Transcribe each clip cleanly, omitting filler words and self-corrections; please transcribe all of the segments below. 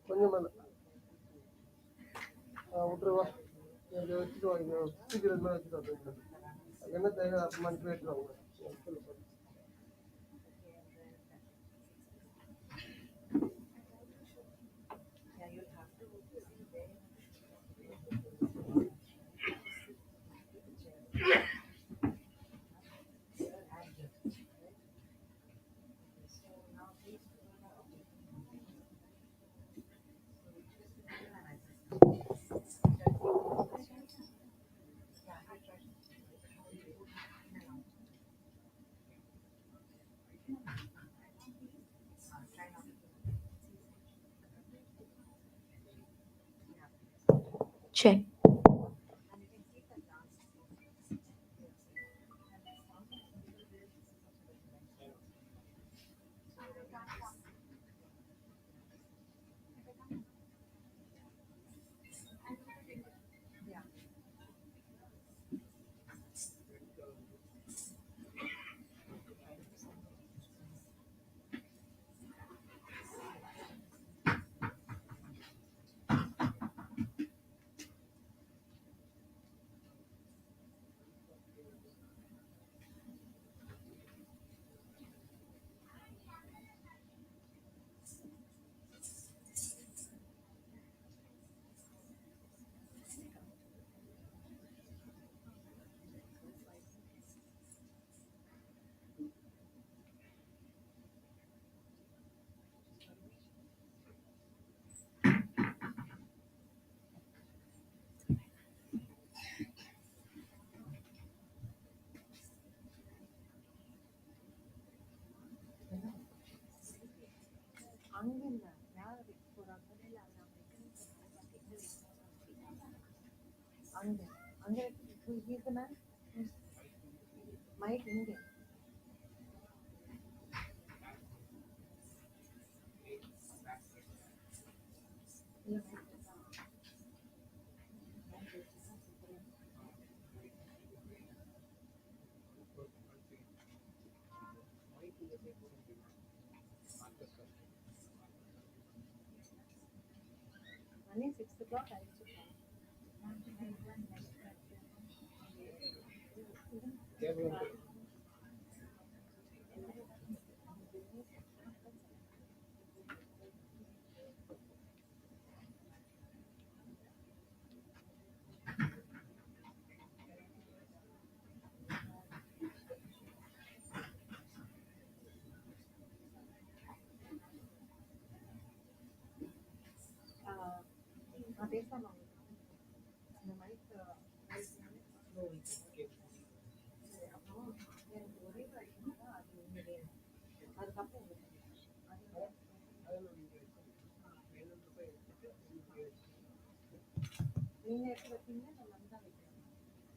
கொஞ்சம் மேல விட்டுருவா இதை வச்சுட்டு வாங்க சீக்கிரம் வச்சுட்டு வந்து என்ன தேவை மணிக்கு எடுத்துருவாங்க. Check.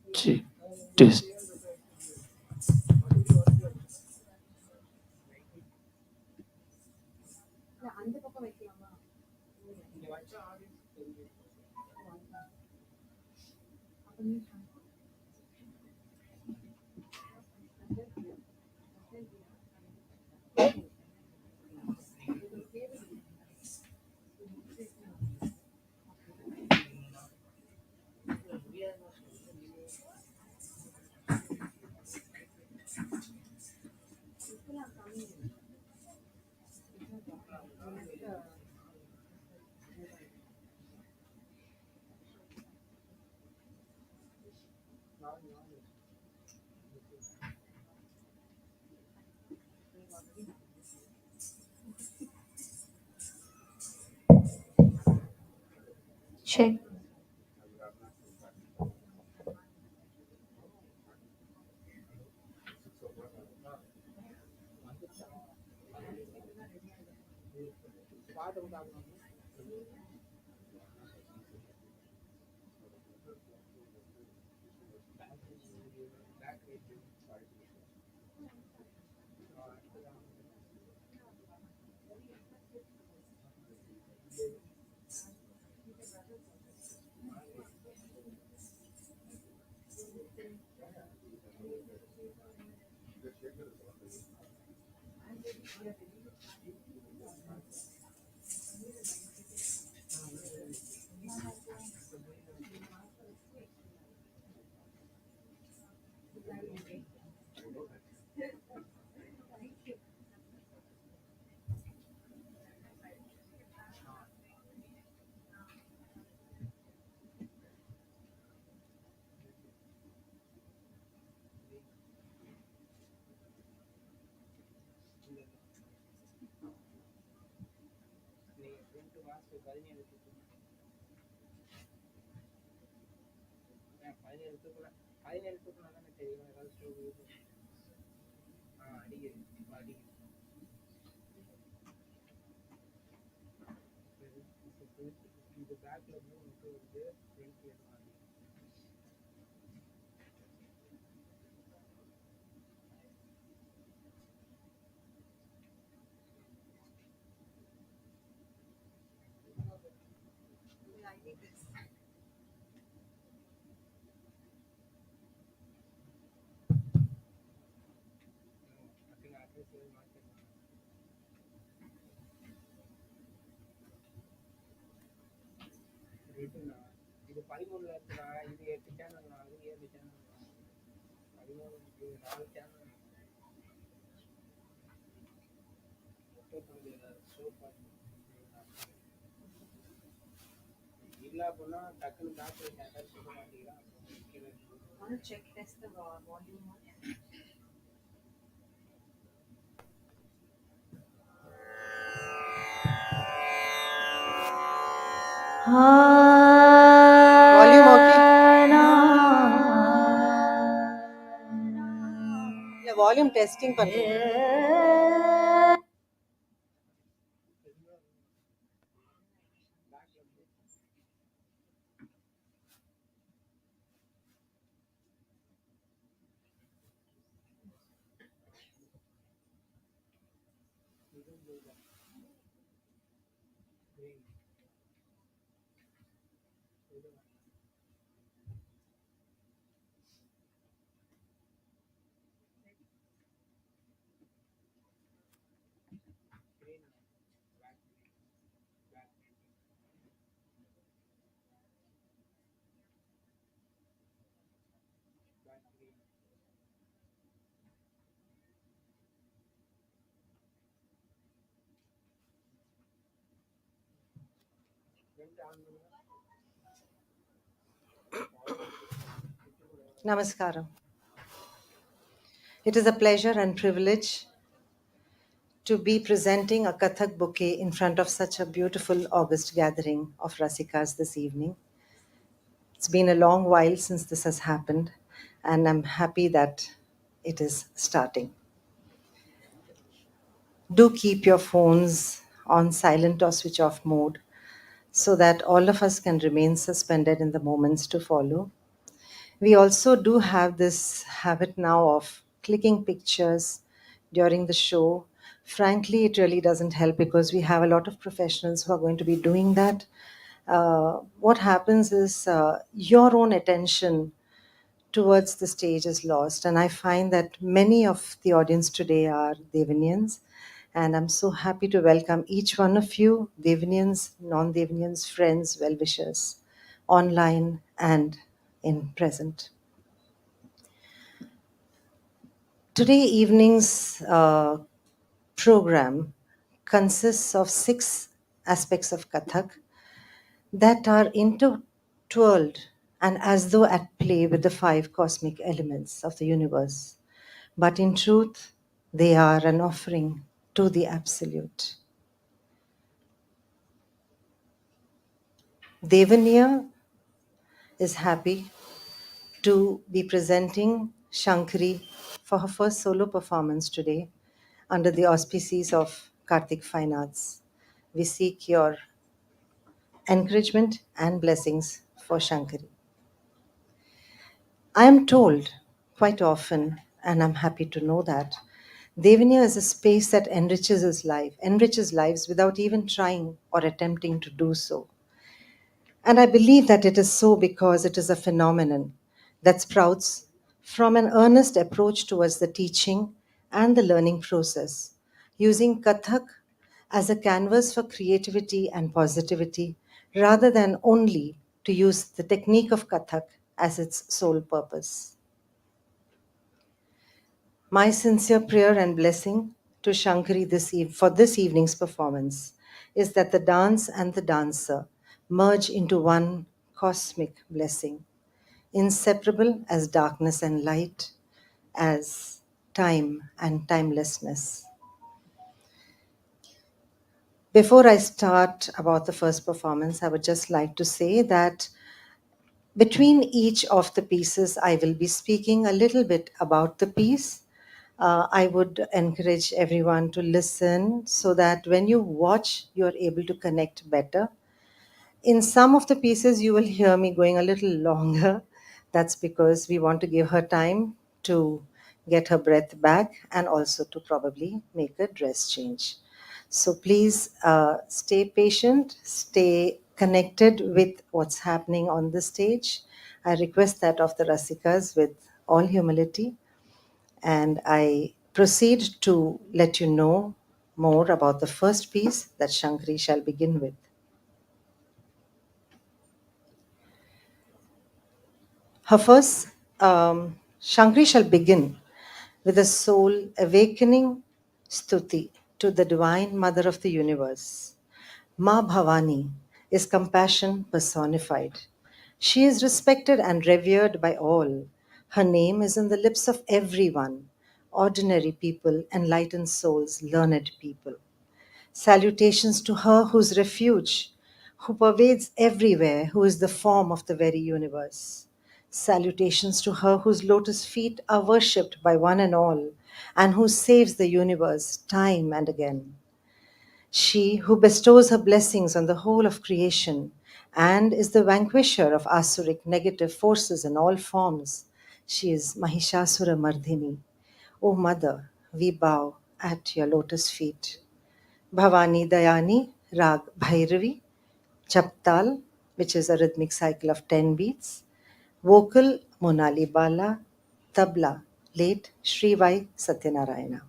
Check. Test. Check. Volume okay? Yeah, volume testing பண்ணுங்க. Namaskaram. It is a pleasure and privilege to be presenting a Kathak bouquet in front of such a beautiful August gathering of Rasikas this evening. It's been a long while since this has happened, and I'm happy that it is starting. Do keep your phones on silent or switch off mode so that all of us can remain suspended in the moments to follow. We also do have this habit now of clicking pictures during the show. Frankly, it really doesn't help because we have a lot of professionals who are going to be doing that. What happens is your own attention towards the stage is lost. And I find that many of the audience today are Devanians. And I'm so happy to welcome each one of you, Devanians, non Devanians, friends, well wishers, online and in present. Today evening's program consists of 6 aspects of Kathak that are intertwined and as though at play with the 5 cosmic elements of the universe. But in truth, they are an offering to the Absolute. Devaniya is happy to be presenting Shankari for her first solo performance today under the auspices of Karthik Fine Arts. We seek your encouragement and blessings for Shankari. I am told quite often, and I'm happy to know that, Devaniya is a space that enriches lives without even trying or attempting to do so. And I believe that it is so because it is a phenomenon that sprouts from an earnest approach towards the teaching and the learning process, using Kathak as a canvas for creativity and positivity rather than only to use the technique of Kathak as its sole purpose. My sincere prayer and blessing to Shankari for this evening's performance is that the dance and the dancer merge into one cosmic blessing, inseparable as darkness and light, as time and timelessness. Before I start about the first performance, I would just like to say that between each of the pieces, I will be speaking a little bit about the piece. I would encourage everyone to listen so that when you watch, you're able to connect better. In some of the pieces, you will hear me going a little longer. That's because we want to give her time to get her breath back and also to probably make a dress change. So please stay patient, stay connected with what's happening on the stage. I request that of the Rasikas with all humility. And I proceed to let you know more about the first piece that Shankari shall begin with. Her first, Shankari shall begin with a soul awakening stuti to the Divine Mother of the Universe. Ma Bhavani is compassion personified. She is respected and revered by all. Her name is in the lips of everyone, ordinary people, enlightened souls, learned people. Salutations to her whose refuge, who pervades everywhere, who is the form of the very universe. Salutations to her whose lotus feet are worshipped by one and all, and who saves the universe time and again. She who bestows her blessings on the whole of creation and is the vanquisher of asuric negative forces in all forms. She is Mahishasura Mardhini. O Mother, we bow at your lotus feet. Bhavani Dayani, Rag Bhairavi, Chaptal, which is a rhythmic cycle of 10 beats, vocal Monali Bala, tabla, late Sri Y. Satyanarayana.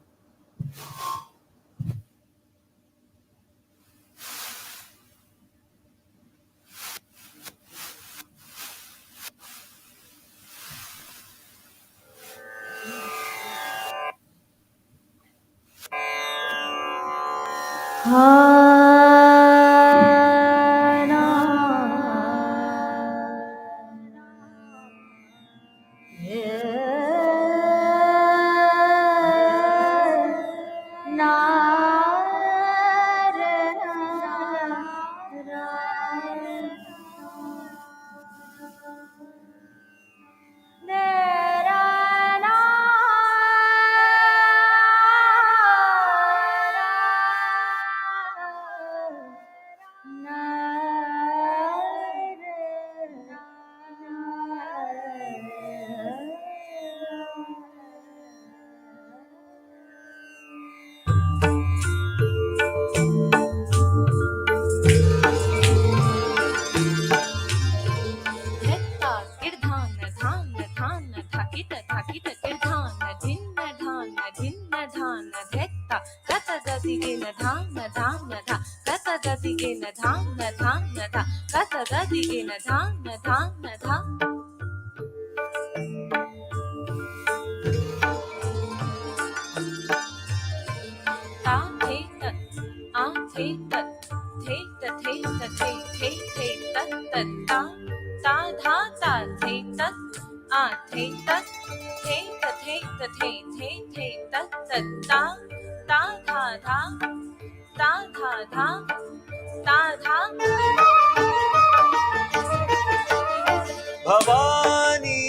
Bhavani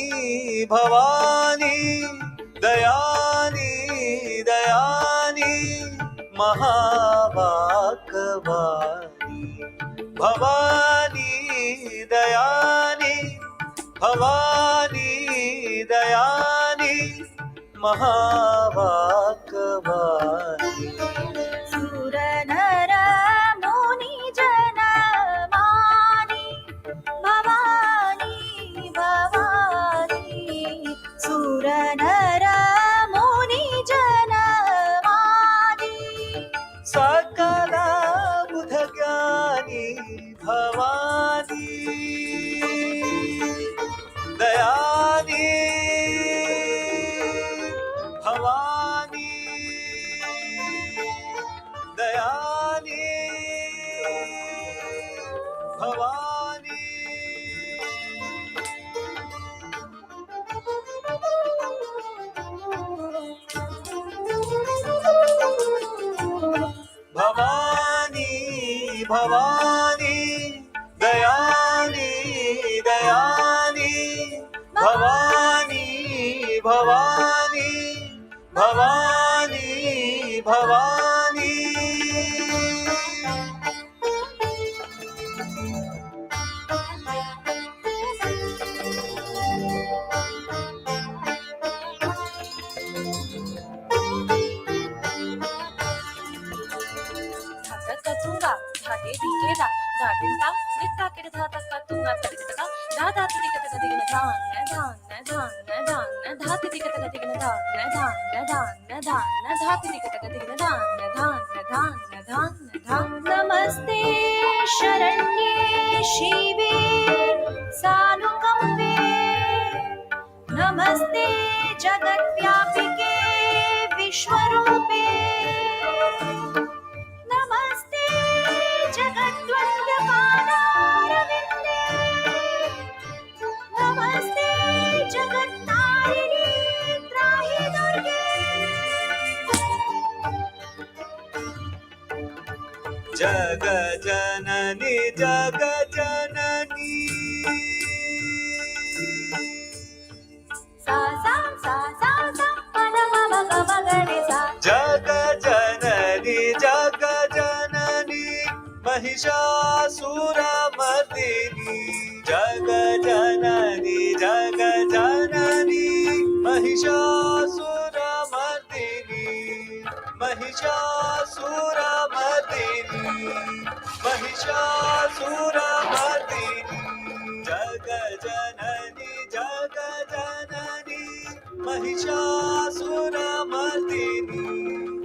Bhavani दयानी दयानी महावाकवानी भवानी दयानी भवानी दयानी महावाकवानी सुरनर मुनि जन मानी भवानी भवानी सुरनर मुनि जन मानी भवानी दयानी दयानी Bhavani Bhavani Bhavani Bhavani Tunga, Dhate Dikeda, Dhatinta, Vikakid Dhataka Tunga Tadika, Dhata Tika Tigana Dan, Dan, Dhati Tika Tigana Dan, Dhati Tika Tigana Dan, Namaste Sharanye Shive Sanukamve Namaste Jagat Vyapike Vishwarupe Namaste Jagatvandapanarvinde Namaste Jagattarini Trahi Durge जग जननी जग जननी Sa sa sa sa sa Panama Gare sa जग जननी जग जननी महिषासुरमर्दिनी जग जननी महिषासुरमर्दिनी महिषासुरमर्दिनी महिषासुरमर्दिनी जग जननी महिषासुरमर्दिनी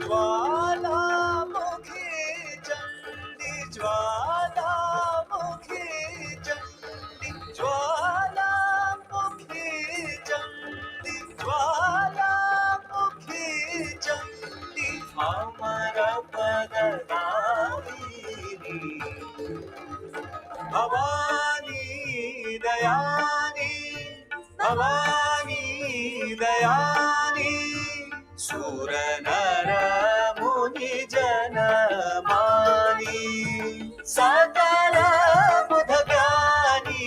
ज्वालामुखी चण्डी ज्वालामुखी चण्डी ज्वालामुखी चण्डी ज्वालामुखी चण्डी अमर पददायिनी भवानी दयानी भवानी दयानी सुर नर मुनि जन मानी सकल बुध ज्ञानी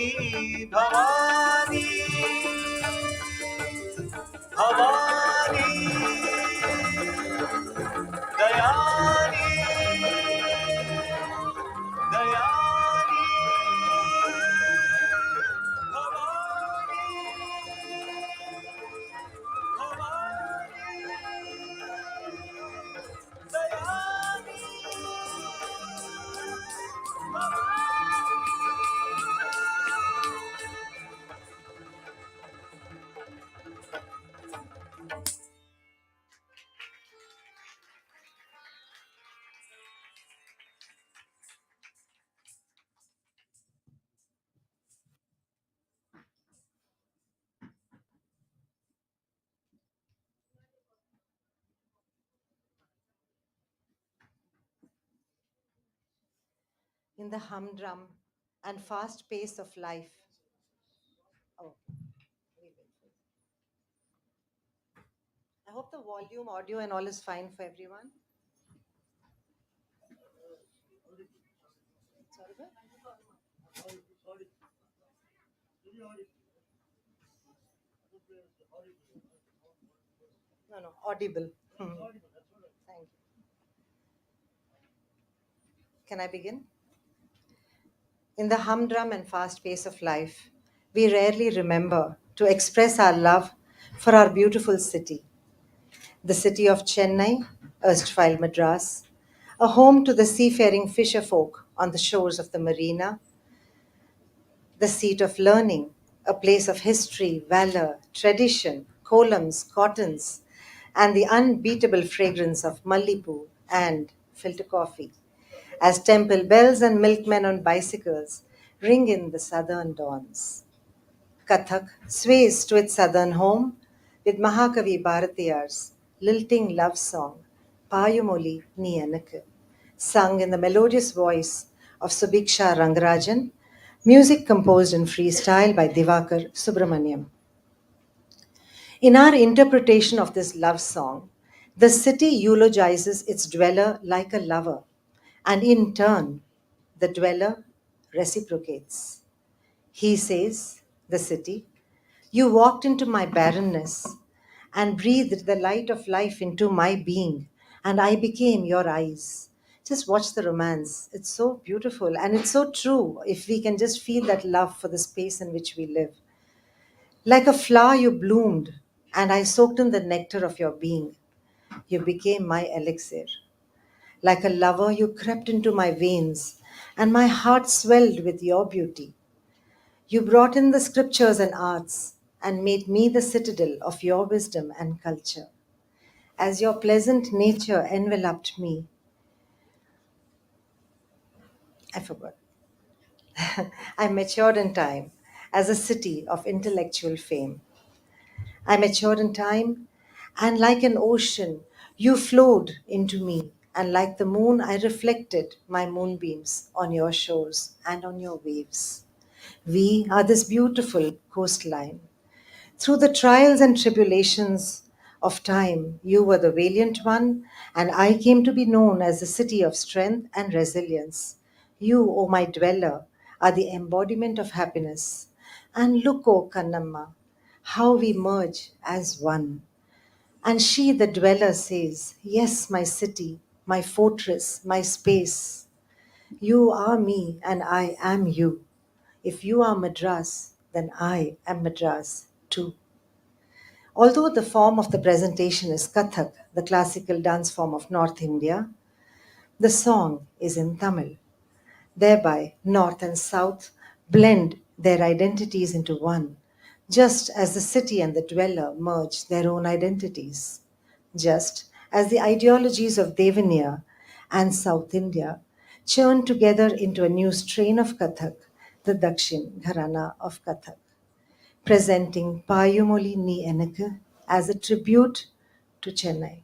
भवानी भवानी दयानी दयानी In the humdrum and fast pace of life. Oh, wait. I hope the volume, audio, and all is fine for everyone. No, audible. Thank you. Can I begin? In the humdrum and fast pace of life, we rarely remember to express our love for our beautiful city. The city of Chennai, erstwhile Madras, a home to the seafaring fisher folk on the shores of the marina, the seat of learning, a place of history, valor, tradition, columns, cottons, and the unbeatable fragrance of mallipu and filter coffee, as temple bells and milkmen on bicycles ring in the southern dawns. Kathak sways to its southern home with Mahakavi Bharatiyar's lilting love song, Payumoli Ni Enakku, sung in the melodious voice of Subiksha Rangarajan, music composed in freestyle by Divakar Subramaniam. In our interpretation of this love song, the city eulogizes its dweller like a lover, and in turn, the dweller reciprocates. He says, the city, you walked into my barrenness and breathed the light of life into my being, and I became your eyes. Just watch the romance. It's so beautiful and it's so true if we can just feel that love for the space in which we live. Like a flower, you bloomed, and I soaked in the nectar of your being. You became my elixir. Like a lover, you crept into my veins, and my heart swelled with your beauty. You brought in the scriptures and arts, and made me the citadel of your wisdom and culture. As your pleasant nature enveloped me, I forgot. I matured in time as a city of intellectual fame. I matured in time, and like an ocean, you flowed into me, and like the moon, I reflected my moonbeams on your shores and on your waves. We are this beautiful coastline. Through the trials and tribulations of time, you were the valiant one, and I came to be known as the city of strength and resilience. You, O my dweller, are the embodiment of happiness. And look, O Kannamma, how we merge as one. And she, the dweller, says, yes, my city, my fortress, my space. You are me, and I am you. If you are Madras, then I am Madras too. Although the form of the presentation is Kathak, the classical dance form of North India, the song is in Tamil. Thereby, North and South blend their identities into one, just as the city and the dweller merge their own identities, just as the ideologies of Devaniya and South India churn together into a new strain of Kathak, the Dakshin Gharana of Kathak, presenting Payumoli Ni Enakku as a tribute to Chennai.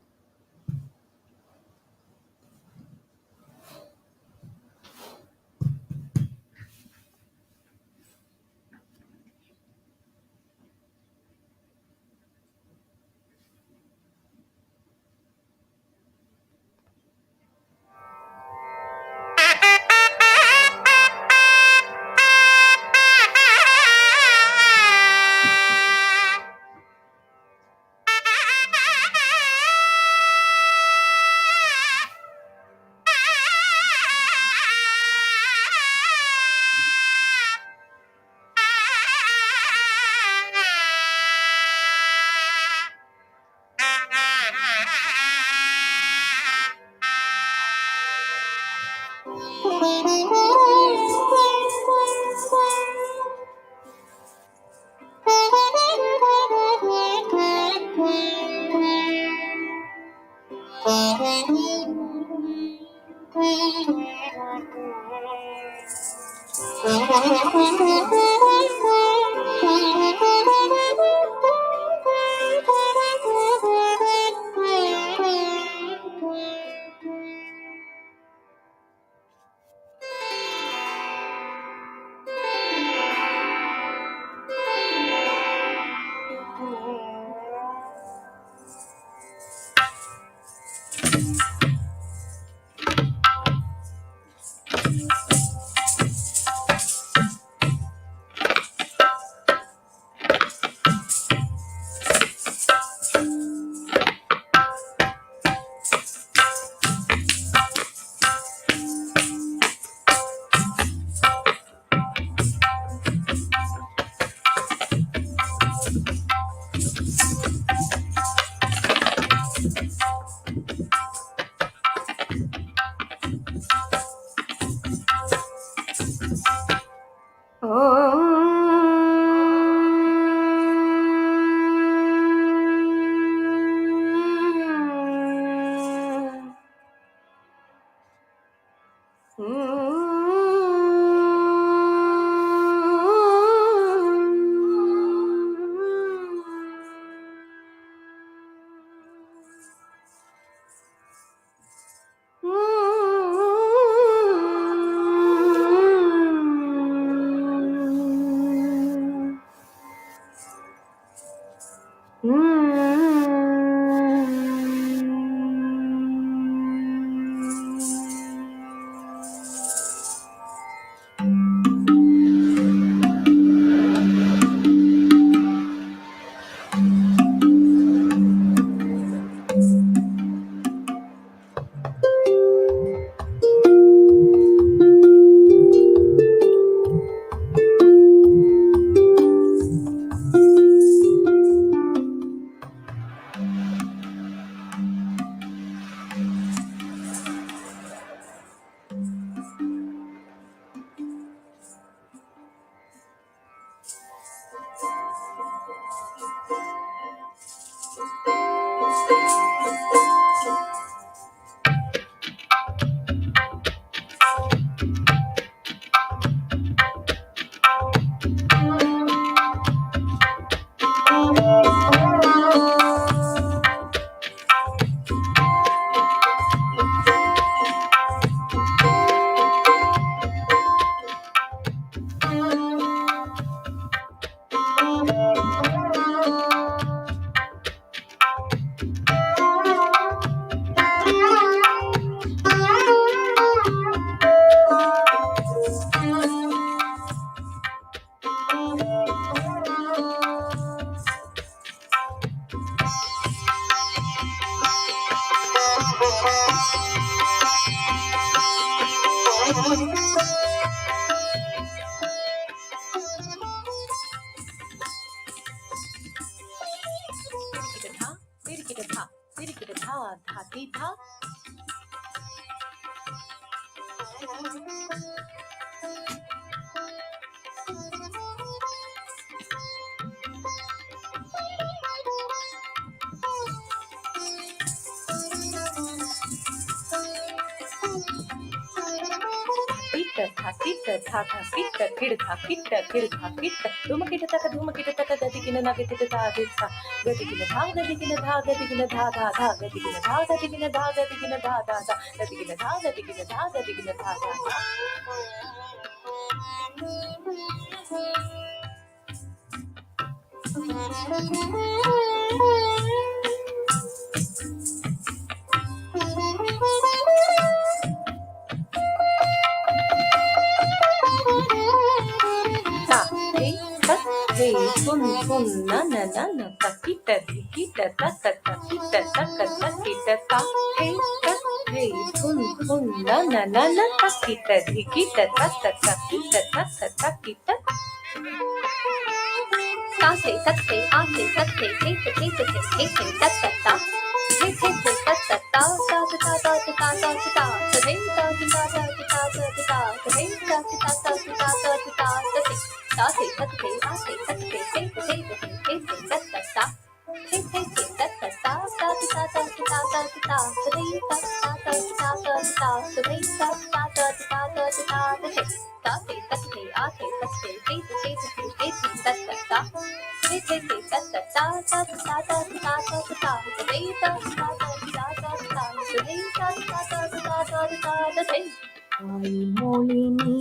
மொழி நீ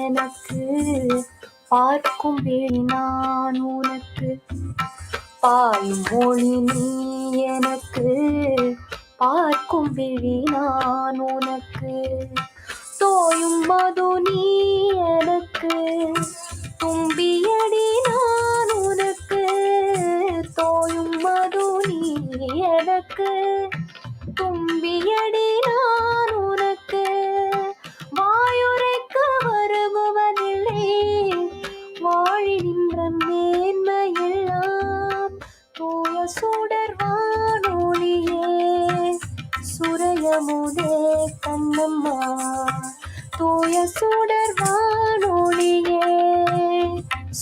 எனக்கு பார்க்கும் விழி நான் உனக்கு பாய்மொழி நீ எனக்கு பார்க்கும் விழி நான் உனக்கு தோயும் மது நீ எனக்கு தும்பியடி நான் உனக்கு தோயும் மது நீ எனக்கு தும்பியடி நான் உனக்கு வாயுரைக்க வருபவனில்லை வாழி நின்ற மேன்மையெல்லாம் தூய சுடர் வானொலியே சுரையமுதே கண்ணம்மா தூய சுடர் வானொலியே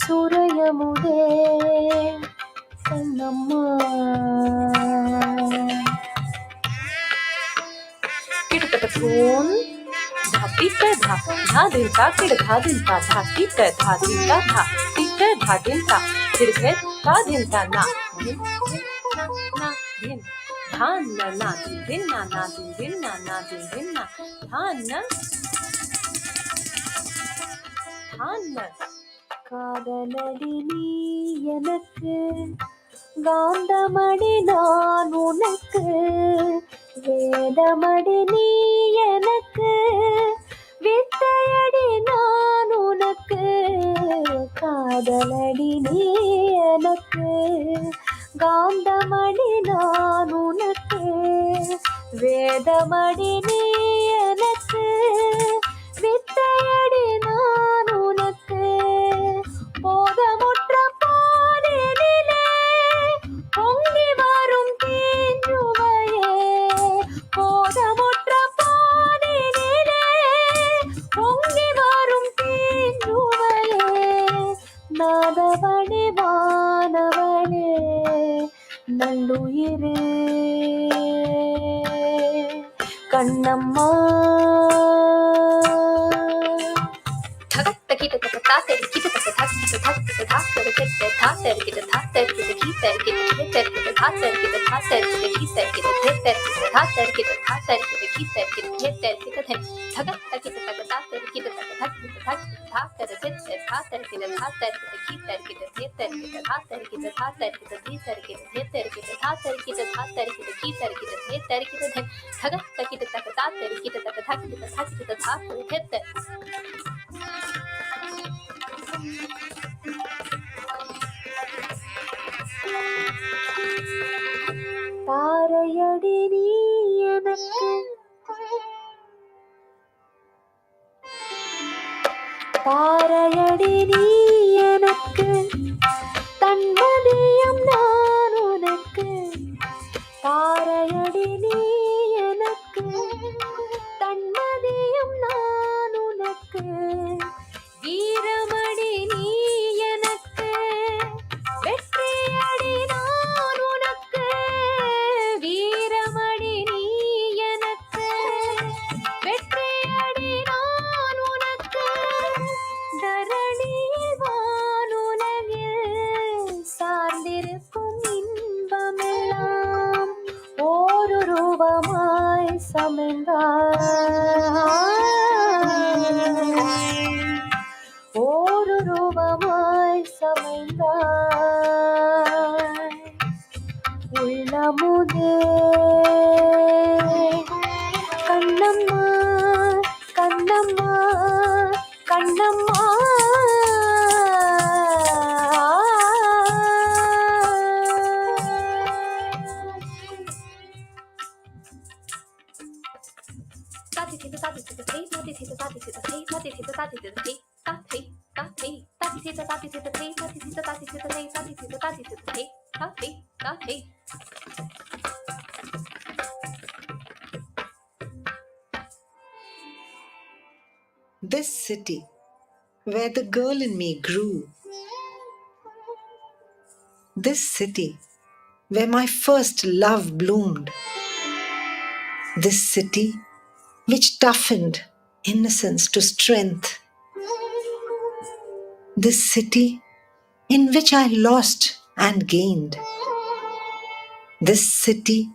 சுரையமுதே கண்ணம்மா. किटकटकून धातीत धा धादिंता किड धादिंता धातीत धादिंता धा तीत धादिंता किडके धादिंता ना धिन ना धिन धान ना धिन ना धिन ना धिन ना धान காதலடி நீ எனக்கு காந்தமடி நான் உனக்கு வேதமடி நீ எனக்கு வித்தையடி நான் உனக்கு காதலடி நீ எனக்கு காந்தமடி நான் உனக்கு வேதமடி நீ எனக்கு வித்தையடி நான் உனக்கு போதமுற்ற பாலினிலே பொங்கி வரும் தீஞ்சுவையே போதமுற்ற பாலினிலே பொங்கி வரும் தீஞ்சுவையே நாதவழி வானவளே நல்லுயிரே கண்ணம்மா. தாரையடி நீ எனக்கு தாரையடி நீ எனக்கு தன்மதியம் நான் உனக்கு தாரையடி நீ எனக்கு தன்மதியம் நான் உனக்கு வீரமடி நீ எனக்கு வெற்றியடி நான் உனக்கு வீரமடி நீ எனக்கு வெற்றியடி நான் உனக்கு தரணியில் வானுலகில் சார்ந்திருக்கும் இன்பமெல்லாம் ஒரு ரூபமாய் சமைந்தாய் ஒரு ரூபமாய் சமைந்தாய் உள்ளமுதே Kannamma Kannamma Kannamma This city where the girl in me grew. This city where my first love bloomed. This city which toughened innocence to strength. This city in which I lost and gained. This city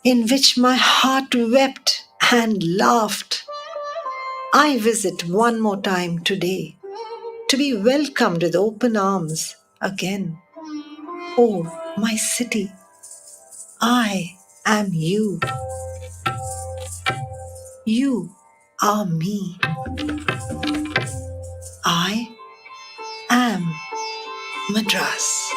in which my heart wept and laughed. I visit one more time today to be welcomed with open arms again. Oh, my city, I am you. You are me. I am Madras.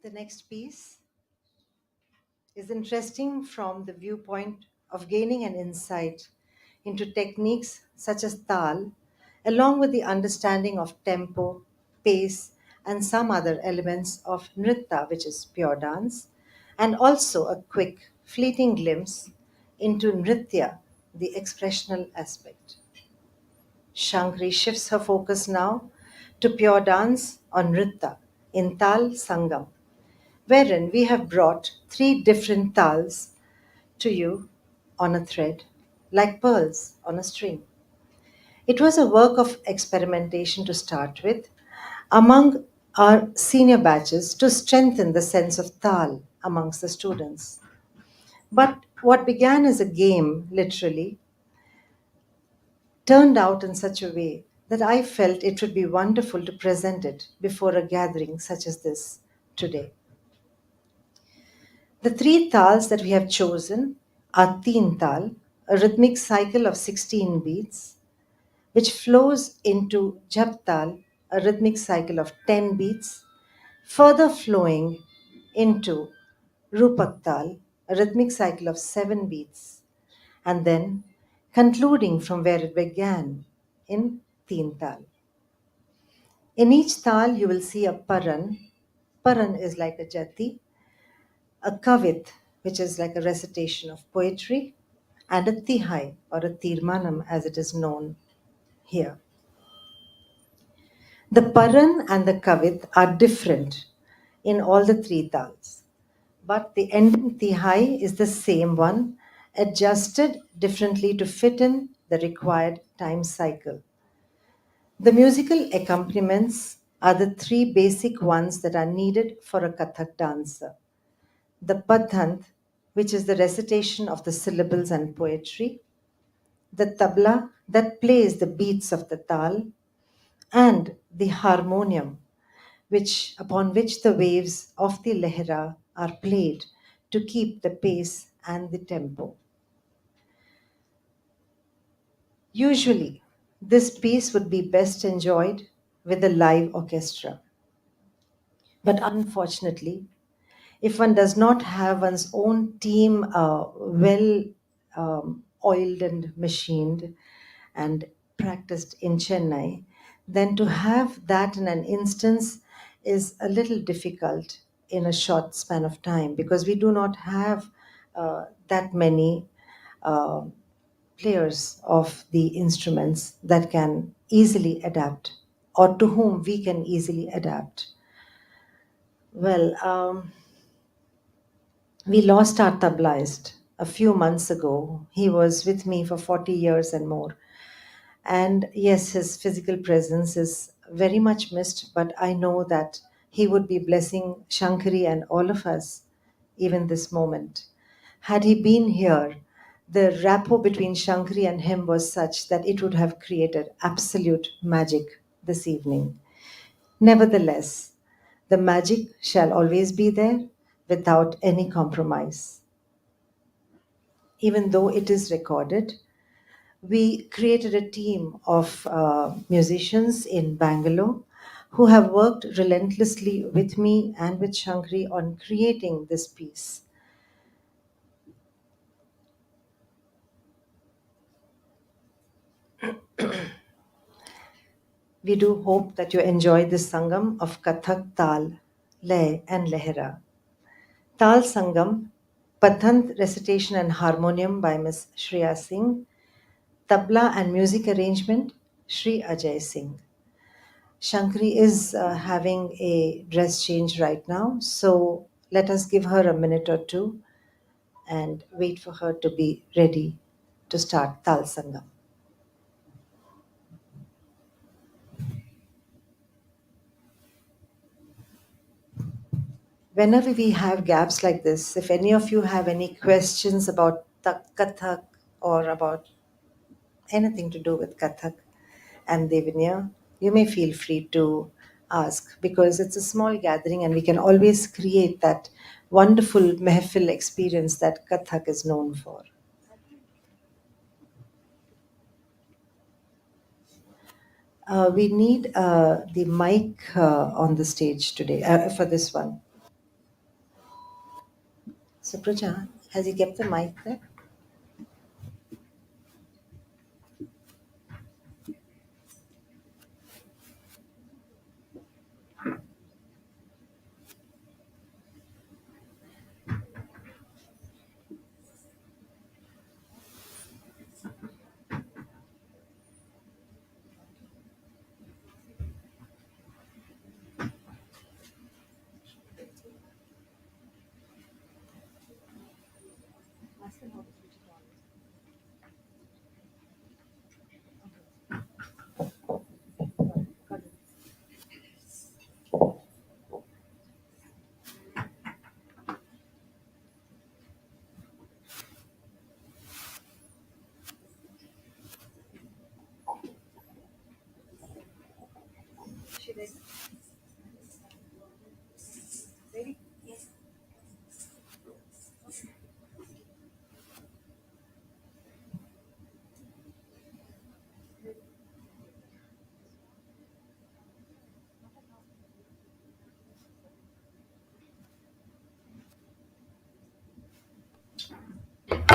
The next piece is interesting from the viewpoint of gaining an insight into techniques such as tal, along with the understanding of tempo, pace, and some other elements of nritta, which is pure dance, and also a quick, fleeting glimpse into nritya, the expressional aspect. Shankari shifts her focus now to pure dance or nritta in Tal Sangam, wherein we have brought three different tals to you on a thread like pearls on a string. It was a work of experimentation to start with among our senior batches to strengthen the sense of tal amongst the students. But what began as a game, literally, turned out in such a way that I felt it would be wonderful to present it before a gathering such as this today. The three tals that we have chosen are Teen Tal, a rhythmic cycle of 16 beats, which flows into Jap Tal, a rhythmic cycle of 10 beats, further flowing into Rupak Tal, a rhythmic cycle of 7 beats, and then concluding from where it began in Teen Tal. In each tal, you will see a paran. Paran is like a jati, a kavit, which is like a recitation of poetry, and a tihai or a tirmanam as it is known here. The paran and the kavit are different in all the three tals, but the ending tihai is the same one, adjusted differently to fit in the required time cycle. The musical accompaniments are the three basic ones that are needed for a Kathak dancer. The padhant, which is the recitation of the syllables and poetry, the tabla that plays the beats of the tal, and the harmonium, which upon which the waves of the lehra are played to keep the pace and the tempo. Usually, this piece would be best enjoyed with a live orchestra. But unfortunately, if one does not have one's own team well oiled and machined and practiced in Chennai, then to have that in an instance is a little difficult in a short span of time because we do not have that many uh, players of the instruments that can easily adapt or to whom we can easily adapt. Well, we lost our tablaist a few months ago. He was with me for 40 years and more. And yes, his physical presence is very much missed, but I know that he would be blessing Shankari and all of us even this moment. Had he been here, the rapport between Shankari and him was such that it would have created absolute magic this evening. Nevertheless, the magic shall always be there without any compromise. Even though it is recorded, we created a team of musicians in Bangalore who have worked relentlessly with me and with Shankari on creating this piece. We do hope that you enjoy this Sangam of Kathak, Tal, Leh, and Lehra. Tal Sangam, Pathant recitation and harmonium by Miss Shreya Singh, tabla and music arrangement, Shri Ajay Singh. Shankari is having a dress change right now, so let us give her a minute or two and wait for her to be ready to start Tal Sangam. Whenever we have gaps like this, if any of you have any questions about Kathak or about anything to do with Kathak and Devaniya, you may feel free to ask because it's a small gathering and we can always create that wonderful mehfil experience that Kathak is known for. We need the mic on the stage today for this one. So, Praja, has he kept the mic there?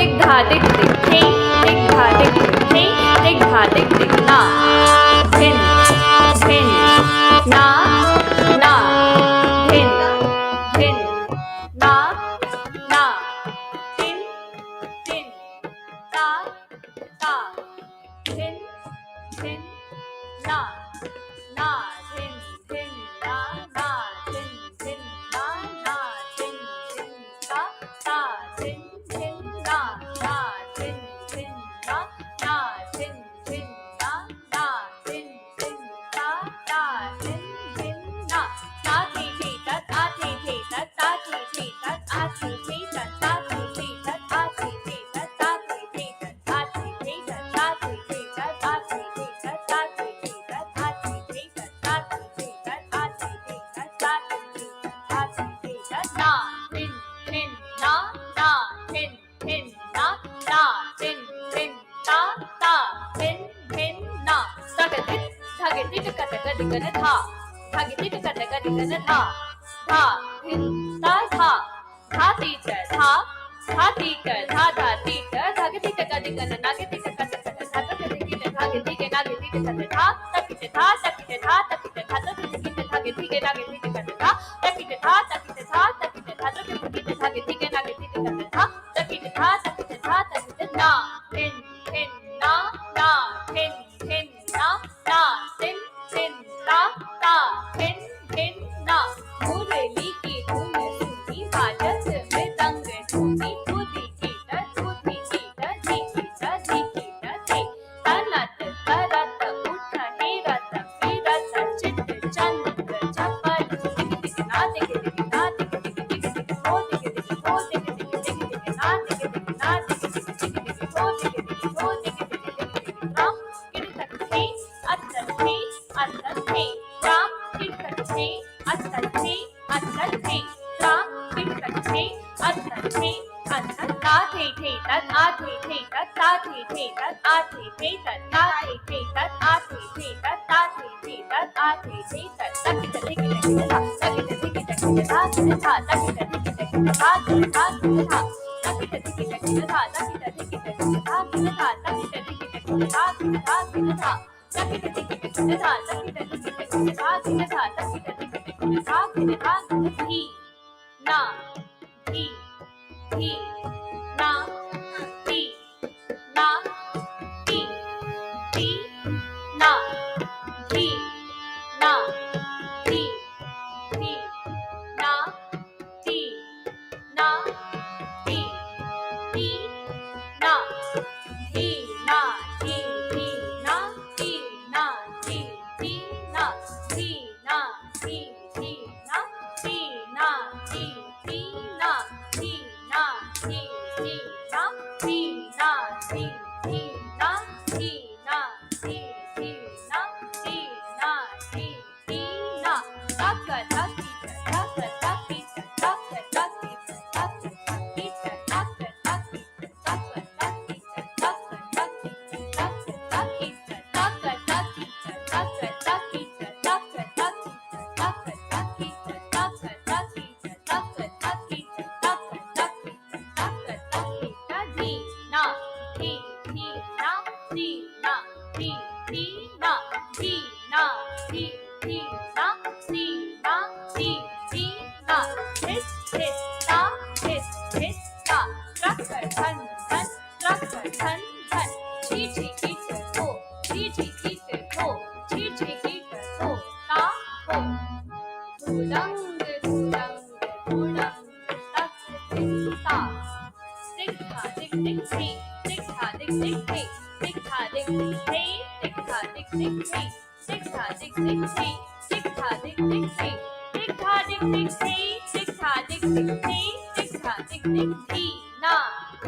दिग धा दिग दिग थे, दिग धा दिग दिग थे, दिग धा दिग दिग ना, धिन धिन ना ना, धिन धिन ना ना, धिन धिन ता ता, धिन धिन ना na din din na na din din na na din din ta ta din din na na din din na na din din na na din din ta ta din din na ta thi thi ta ta thi thi ta ta thi thi ta ta thi thi ta ta thi thi ta ta thi thi ta ta thi thi ta ta thi thi ta ta thi thi ta ta thi thi ta ta thi thi ta ta thi thi ta ta thi thi ta ta thi thi ta ta thi thi ta ta thi thi ta na tin tin na na tin tin na na tin tin ta ta tin tin na tagatit thagatit katagadigana tha thagatit katagadigana tha tha tin ta tha tha ti ta tha tha ti ta tha tha ti ta thagatit kadigana nagatit katagana thagatit thagatit nagatit katagana tha takit tha takit tha takit tha takit thagatit nagatit katagana tha takit tha takit tha takit tha takit thagatit nagatit katagana tha takit tha takit tha takit na tin tin na na tin tin na na tin tin ta ta tin tin na मुरली की धुन सुनी बाजत मृदंग धुनी धुनी की ध धुनी की ध धी की ध धी की ध धी तनत करत उठ हेरत फिरत चित चंद्र चपल दिख दिख ना दिख दिख ना दिख दिख दिख दिख हो दिख दिख हो दिख दिख दिख दिख ना दिख दिख ना दिख दिख दिख दिख हो दिख दिख हो दिख दिख दिख दिख राम किरतक थे अत्तन थे अत्तन थे राम किरतक थे अत्तन थे अत्तन थे राम किरतक थे अत्तन थे अत्तन ता थे तत आ थे तत ता थे तत आ थे तत ता थे तत आ थे तत ता थे तत आ थे तत तकित धिक धिक धा तकित धिक धिक धा धा तकित धिक धिक धा धा धा तकित धिक धिक धा तकित धिक धिक धा धा तकित धिक धिक धा धा धा तकित धिक धिक धा तकित धिक धिक धा धा तकित धिक धिक धा धा धी ना धी धी ना धी ना धी धी ना धी ना धी धी ना धी ना धी धी ना धी ना धी धी ना धी ना धी धी ना धी ना धी धी ना धी ना धी धी ना धी ना धी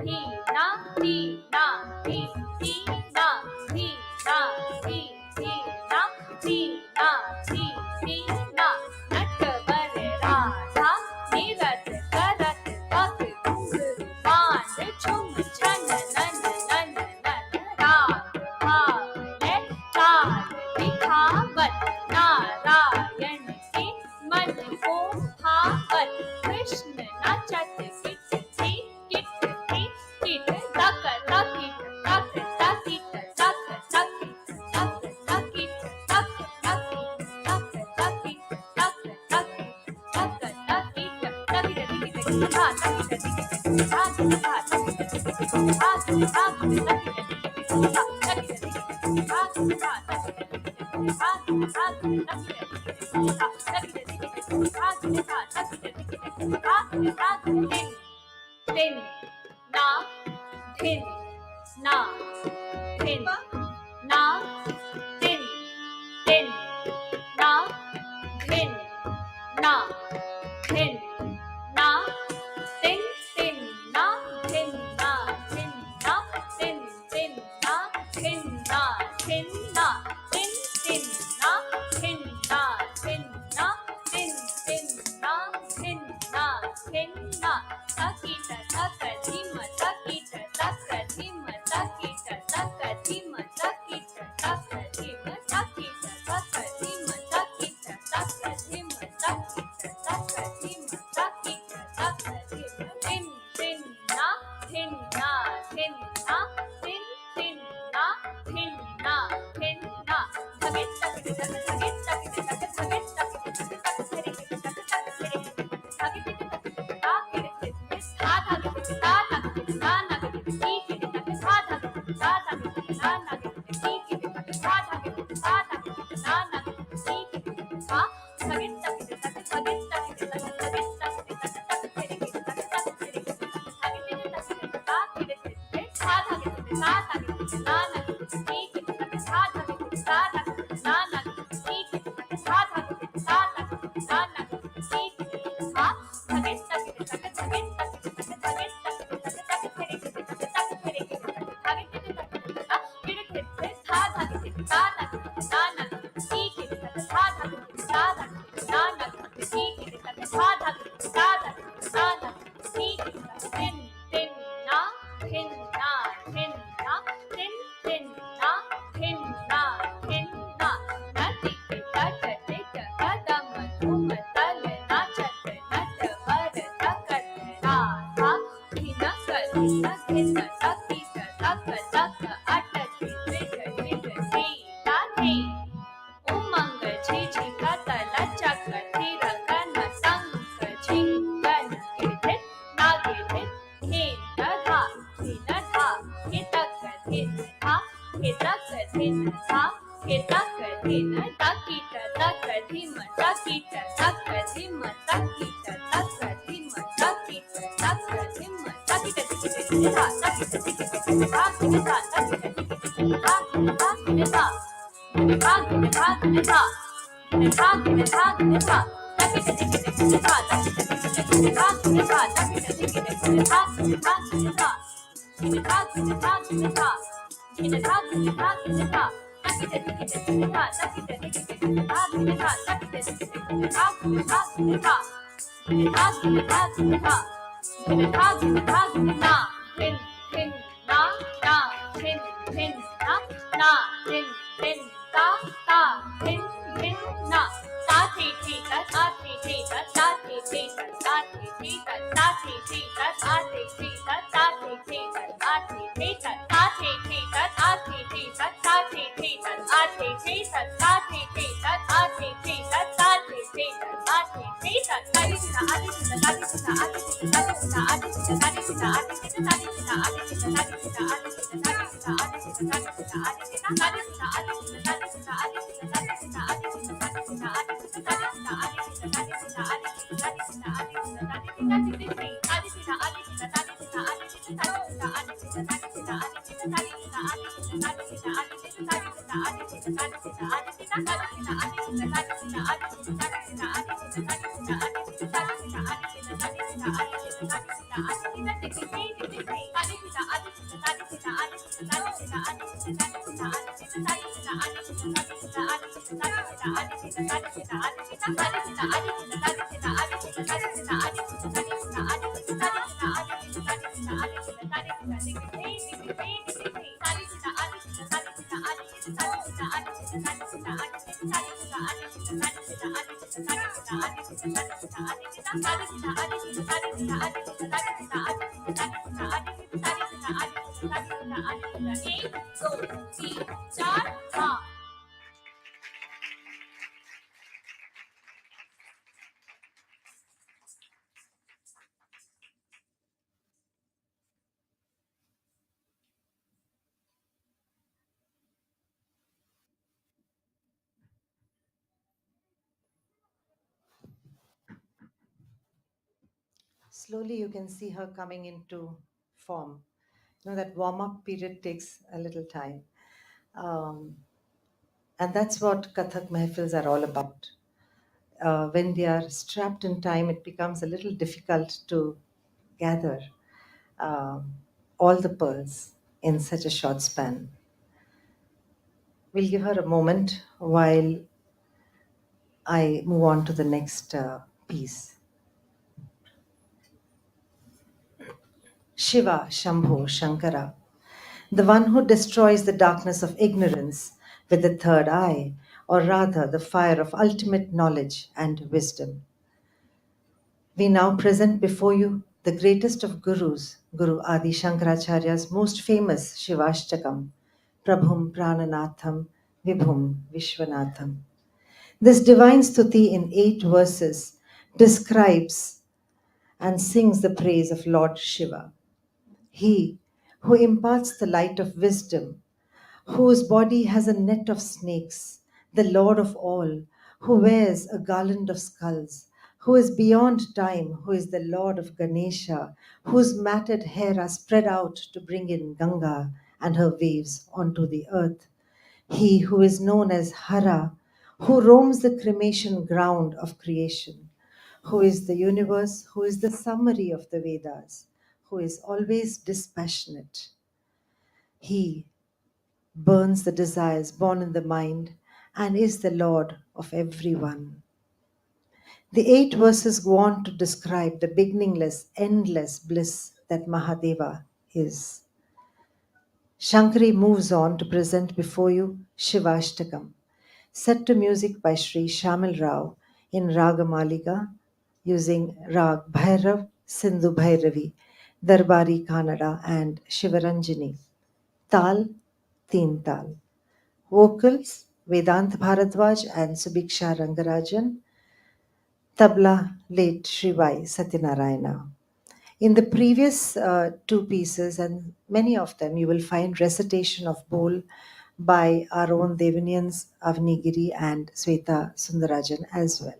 धी ना धी ना धी धी ना धी ना धी धी ना धी ना धी धी ना तक तक तक तक तक तक Tin, na, tin, na, tin, na, tin, tin, na, tin, na, tin, na, tin, tin, na, tin, na, tin, na, tin, tin, na, tin, na, tin, na, tin, tin, na, tin, na, tin, na, tin, tin, na, tin, na, tin, na, takita takadima takita takadima takita takadima takita takadima takita takadima takita takadima takita takadima takita takadima tin tin na tin na tin na tin tin na tin na tin na dhagit dhagit dhagit dhagit dhagit dhagit dhagit Umang chichi katala chaka thira kana sanka chingan gidit nagidit hina dha hitaka thin tha hitaka thin takita takadhima takita takadhima takita takadhima takita takadhima takita tikita tha takita tikita tha takita takita tha Slowly you can see her coming into form. That warm up period takes a little time. Um, and that's what Kathak Mahfils are all about. When they are strapped in time, it becomes a little difficult to gather um, all the pearls in such a short span. We'll give her a moment while I move on to the next piece. Shiva, Shambho, Shankara, the one who destroys the darkness of ignorance with the third eye, or rather the fire of ultimate knowledge and wisdom. We now present before you the greatest of Gurus, Guru Adi Shankaracharya's most famous Shivashtakam, Prabhum Prananatham Vibhum Vishwanatham. This divine stuti in 8 verses describes and sings the praise of Lord Shiva. He who imparts the light of wisdom, whose body has a net of snakes, the Lord of all, who wears a garland of skulls, who is beyond time, who is the Lord of Ganesha, whose matted hair are spread out to bring in Ganga and her waves onto the earth. He who is known as Hara, who roams the cremation ground of creation, who is the universe, who is the summary of the Vedas, who is always dispassionate. He burns the desires born in the mind and is the Lord of everyone. The 8 verses go on to describe the beginningless, endless bliss that Mahadeva is. Shankari moves on to present before you Shivashtakam, set to music by Sri Shamil Rao in Raga Malika using Rag Bhairav, Sindhu Bhairavi, Darbari Kannada, and Shivaranjani. Tal, Teen Tal. Vocals, Vedant Bharadwaj and Subiksha Rangarajan. Tabla, late Sri Y. Satyanarayana. In the previous 2 pieces, and many of them, you will find recitation of Bol by our own Devaniyans Avnigiri and Sweta Sundarajan as well.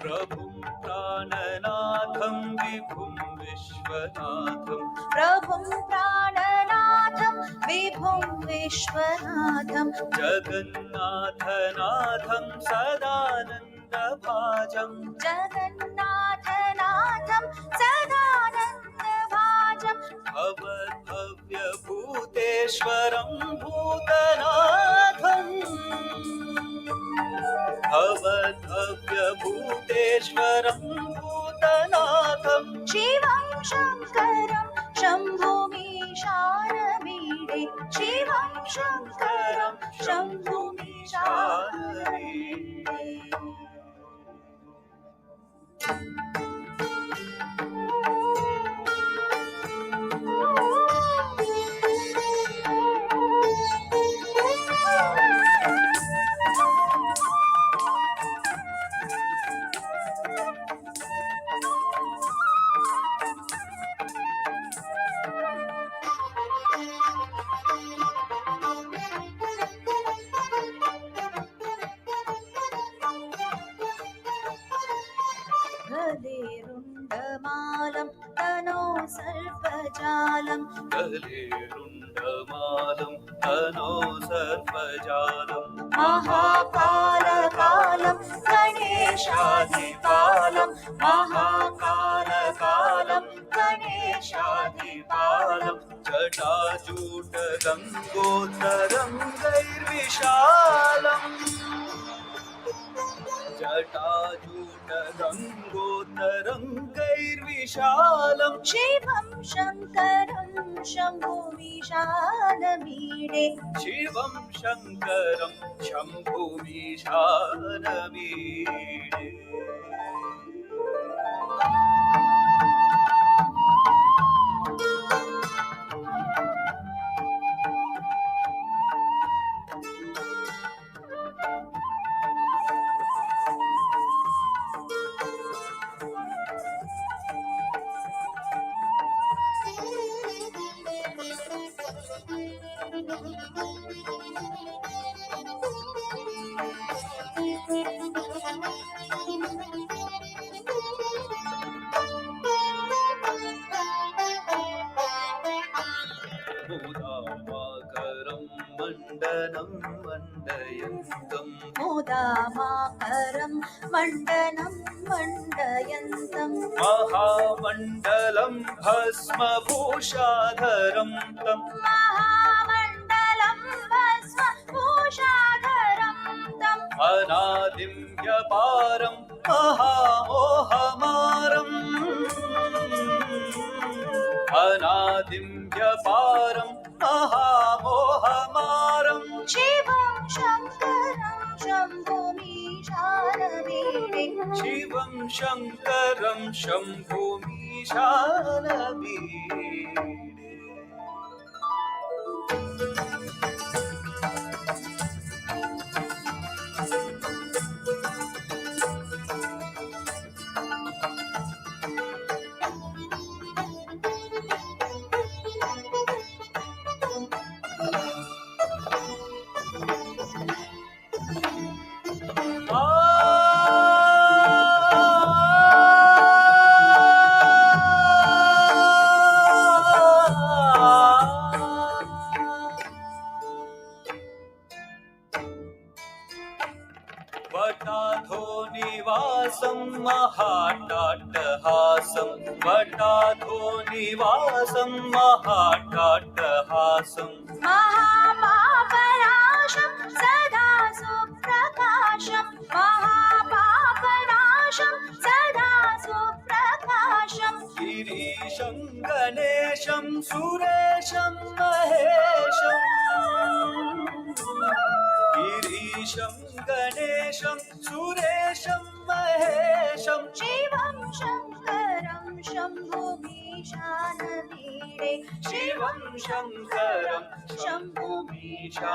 प्रभुं प्राणनाथं विभुं विश्वनाथं प्रभुं प्राणनाथं विभुं विश्वनाथं जगन्नाथनाथं सदानन्दभाजं जगन्नाथनाथं सदानन्दभाजं भवद्भव्यभूतेश्वरं भूतनाथम् भवद्भव्यभूतेश्वरं भूतनाथं शिवं शङ्करं शम्भुमीशानमीडे शिवं शङ्करं शम्भुमीशानमीडे गलेरुण्डमालं तनो सर्पजालं गलेरुण्डमालं तनो सर्पजालं महाकालकालं गणेशाधिपालं महाकालकालं गणेशाधिपालं जटाजूटगङ्गोत्तमालं तरङ्गैर्विशालम् जटाजूटगङ्गोत्तरङ्गैर्विशालम् शिवं शङ्करं शम्भुमीशानमीडे शिवं शङ्करं शम्भुमीशानमीडे मुदामाकरं मण्डनं मण्डयन्तम् मुदामाकरं मण्डनं मण्डयन्तं महामण्डलं भस्मभूषाधरं तम् महामण्डलं भस्मभूषाधरं तम् अनादिं व्यपारं महामोहमारम् अनादिं व्यपारं महामोहमारम् शिवं शङ्करं शम्भुमीशानमीडे शिवं शङ्करं शम्भुमीशानमीडे वटाधो निवासं महाट्टाट्टहासं वटाधो निवासं महाट्टाट्टहासं महापापनाशं सदा सुप्रकाशं महापापनाशं सदा सुप्रकाशं गिरीशं गणेशं सुरेशं महेशम् गिरीशं गणेशं सुरेशं महेशं शिवं शङ्करं शम्भुमीशानमीडे शिवं शङ्करं शम्भुमीशानमीडे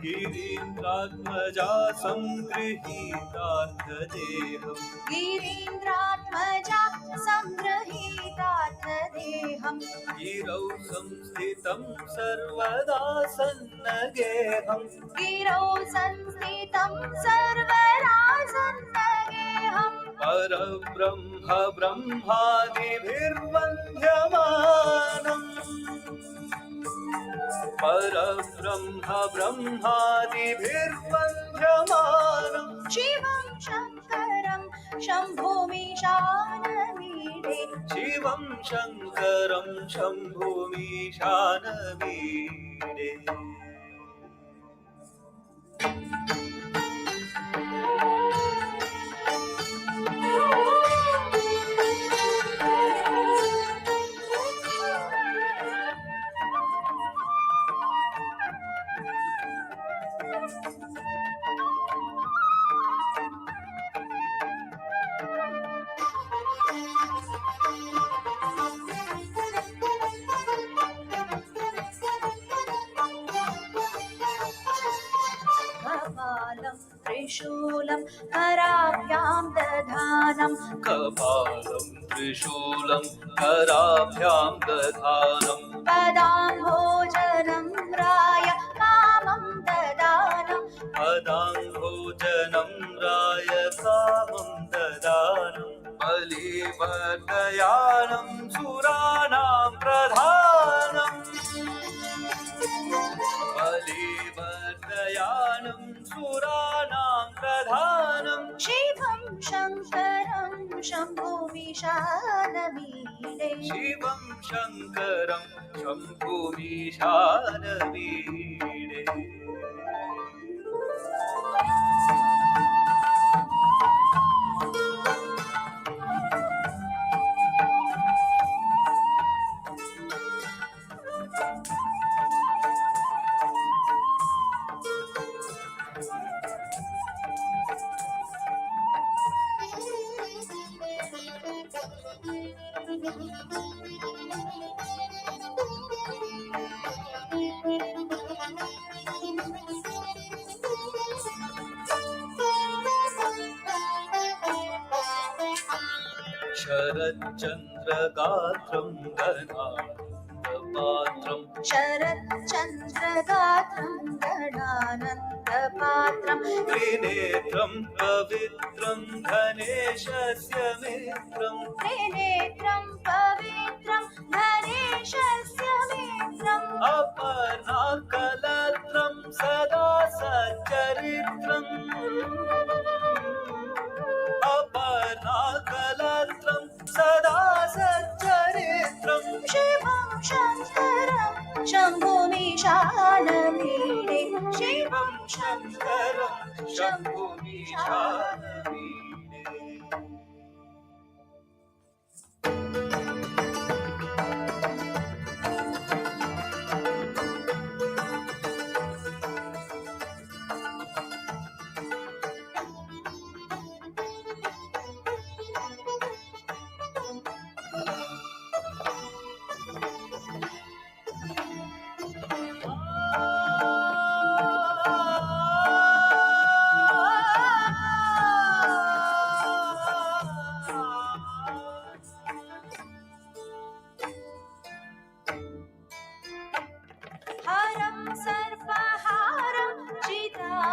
गिरीन्द्रात्मजा सङ्गृहीतार्थदेहम् गिरीन्द्रात्मजा सङ्गृहीतार्थदेहं गिरौ संस्थितं सर्वदा सन्नगेऽहम् गिरौ संस्थितं सर्वदा सन्नगेऽहं परब्रह्म ब्रह्मादिभिर्वन्द्यमानम् परब्रह्म ब्रह्मादिभिर्वन्द्यमानम् शिवं शङ्करं शम्भुमीशानमीडे शिवं शङ्करं शम्भुमीशानमीडे शूलं कराभ्यां दधानम् कपालं त्रिशूलं कराभ्यां दधानम् पदाम्भोजनं राय कामं ददानम् पदाम्भोजनं राय कामं ददानम् बलिवर्दयानं सुराणां प्रधानम् बलिवर्दयानं सुराणां प्रधानम् शिवं शङ्करं शम्भुमिशानमीडे शिवं शङ्करं शम्भुमीशानमीडे शरच्चन्द्रगात्रं गणानन्दपात्रं शरच्चन्द्रगात्रं गणानन्दपात्रं त्रिनेत्रं पवित्रं धनेशस्य मित्रम् त्रिनेत्रं पवित्रं धनेशस्य मित्रम् अपर्णाकलत्रं सदा सच्चरित्रम् अपर्णाकलत्रं सदा सच्चरित्रम् शिवं शङ्करं शम्भुमिशानमीडे शिवं शङ्करं शम्भुमीशानमीडे हरं सर्पहारं चिताभूविहारं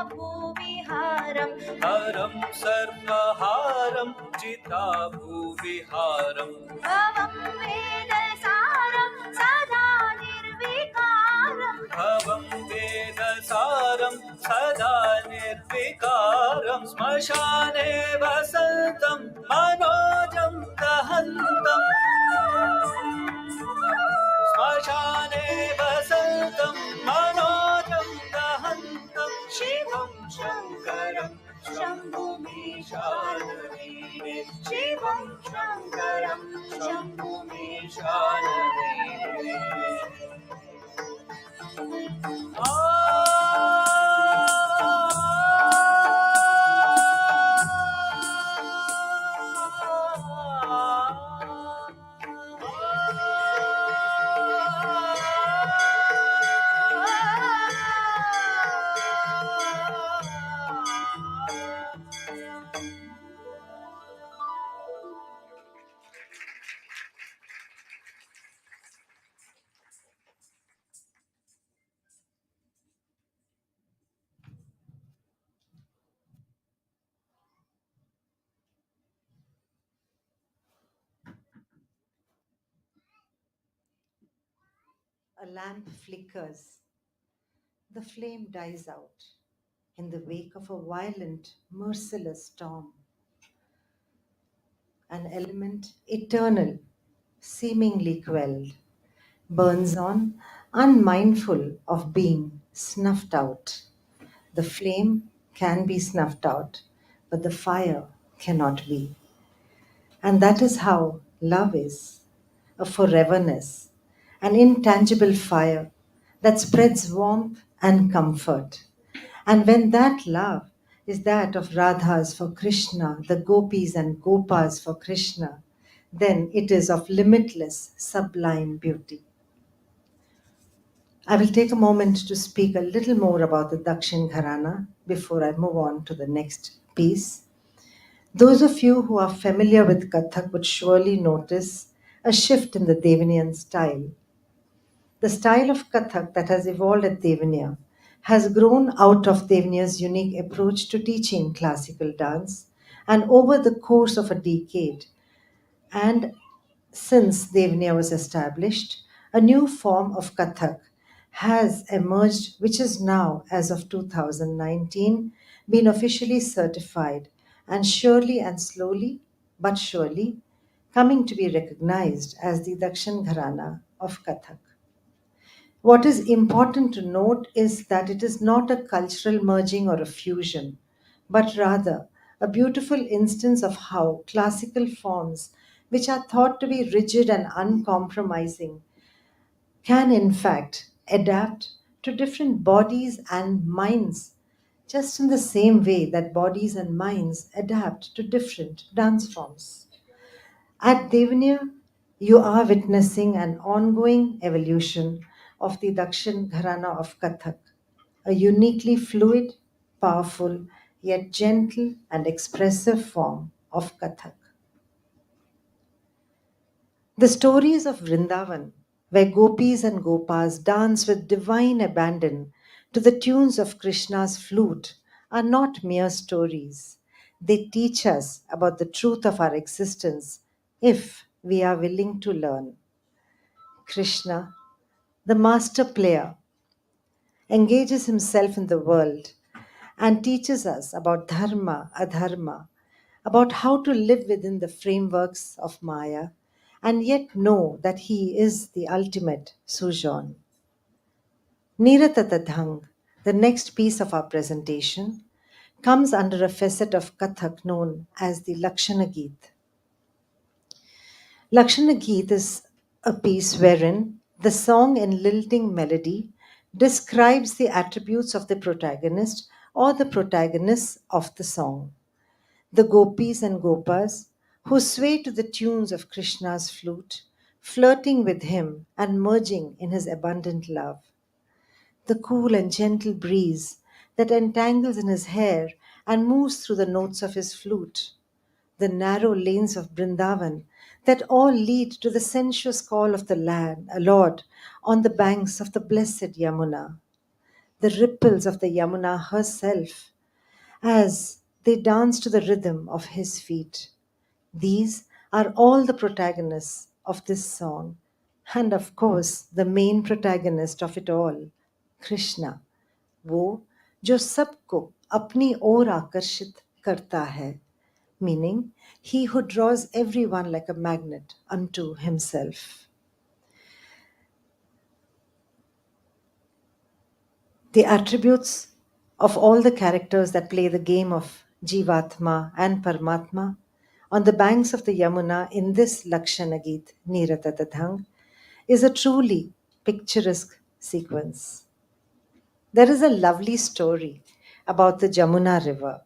हरं सर्वहारं चिताभूविहारम् भवं वेदसारं सदा निर्विकारं भवं वेदसारं सदा निर्विकारं श्मशाने वसन्तं मनोजं दहन्तम् श्मशाने वसन्तं मनोजं दहन्तं शिवं शङ्करं शम्भुमीशानमीडे शिवं शङ्करं शम्भुमीशानमीडे A lamp flickers. The flame dies out in the wake of a violent, merciless storm. An element eternal, seemingly quelled, burns on, unmindful of being snuffed out. The flame can be snuffed out, but the fire cannot be. And that is how love is, a foreverness, an intangible fire that spreads warmth and comfort. And when that love is that of Radhas for Krishna, the gopis and gopas for Krishna, then it is of limitless, sublime beauty. I will take a moment to speak a little more about the Dakshin Gharana before I move on to the next piece. Those of you who are familiar with Kathak would surely notice a shift in the Devanian style. The style of Kathak that has evolved at Devaniya has grown out of Devaniya's unique approach to teaching classical dance, and over the course of a decade, and since Devaniya was established, a new form of Kathak has emerged, which is now, as of 2019, been officially certified and surely and slowly but surely coming to be recognized as the Dakshin Gharana of Kathak. What is important to note is that it is not a cultural merging or a fusion, but rather a beautiful instance of how classical forms, which are thought to be rigid and uncompromising, can in fact adapt to different bodies and minds, just in the same way that bodies and minds adapt to different dance forms. At Devaniya, you are witnessing an ongoing evolution of the Dakshin Gharana of Kathak, a uniquely fluid, powerful, yet gentle and expressive form of Kathak. The stories of Vrindavan, where gopis and gopas dance with divine abandon to the tunes of Krishna's flute, are not mere stories. They teach us about the truth of our existence if we are willing to learn. Krishna, the master player, engages himself in the world and teaches us about dharma, adharma, about how to live within the frameworks of Maya and yet know that he is the ultimate Sujan. Niratatadhang, the next piece of our presentation, comes under a facet of Kathak known as the Lakshana Geet. Lakshana Geet is a piece wherein the song in lilting melody describes the attributes of the protagonist or the protagonists of the song. The gopis and gopas who sway to the tunes of Krishna's flute, flirting with him and merging in his abundant love. The cool and gentle breeze that entangles in his hair and moves through the notes of his flute, the narrow lanes of Brindavan that all lead to the sensuous call of the land, Lord, on the banks of the blessed Yamuna, the ripples of the Yamuna herself, as they dance to the rhythm of his feet. These are all the protagonists of this song, and of course, the main protagonist of it all, Krishna, वो जो सबको अपनी ओर आकर्षित करता है, meaning he who draws everyone like a magnet unto himself. The attributes of all the characters that play the game of Jivatma and Paramatma on the banks of the Yamuna in this Lakshana Geet, Niratatadhang, is a truly picturesque sequence. There is a lovely story about the Jamuna River.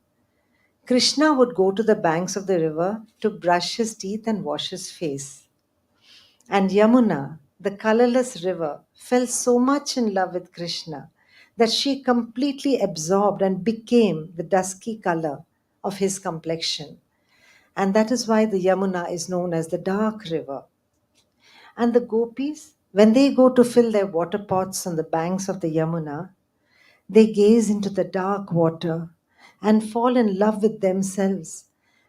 Krishna would go to the banks of the river to brush his teeth and wash his face. And Yamuna, the colorless river, fell so much in love with Krishna that she completely absorbed and became the dusky color of his complexion. And that is why the Yamuna is known as the dark river. And the gopis, when they go to fill their water pots on the banks of the Yamuna, they gaze into the dark water and fall in love with themselves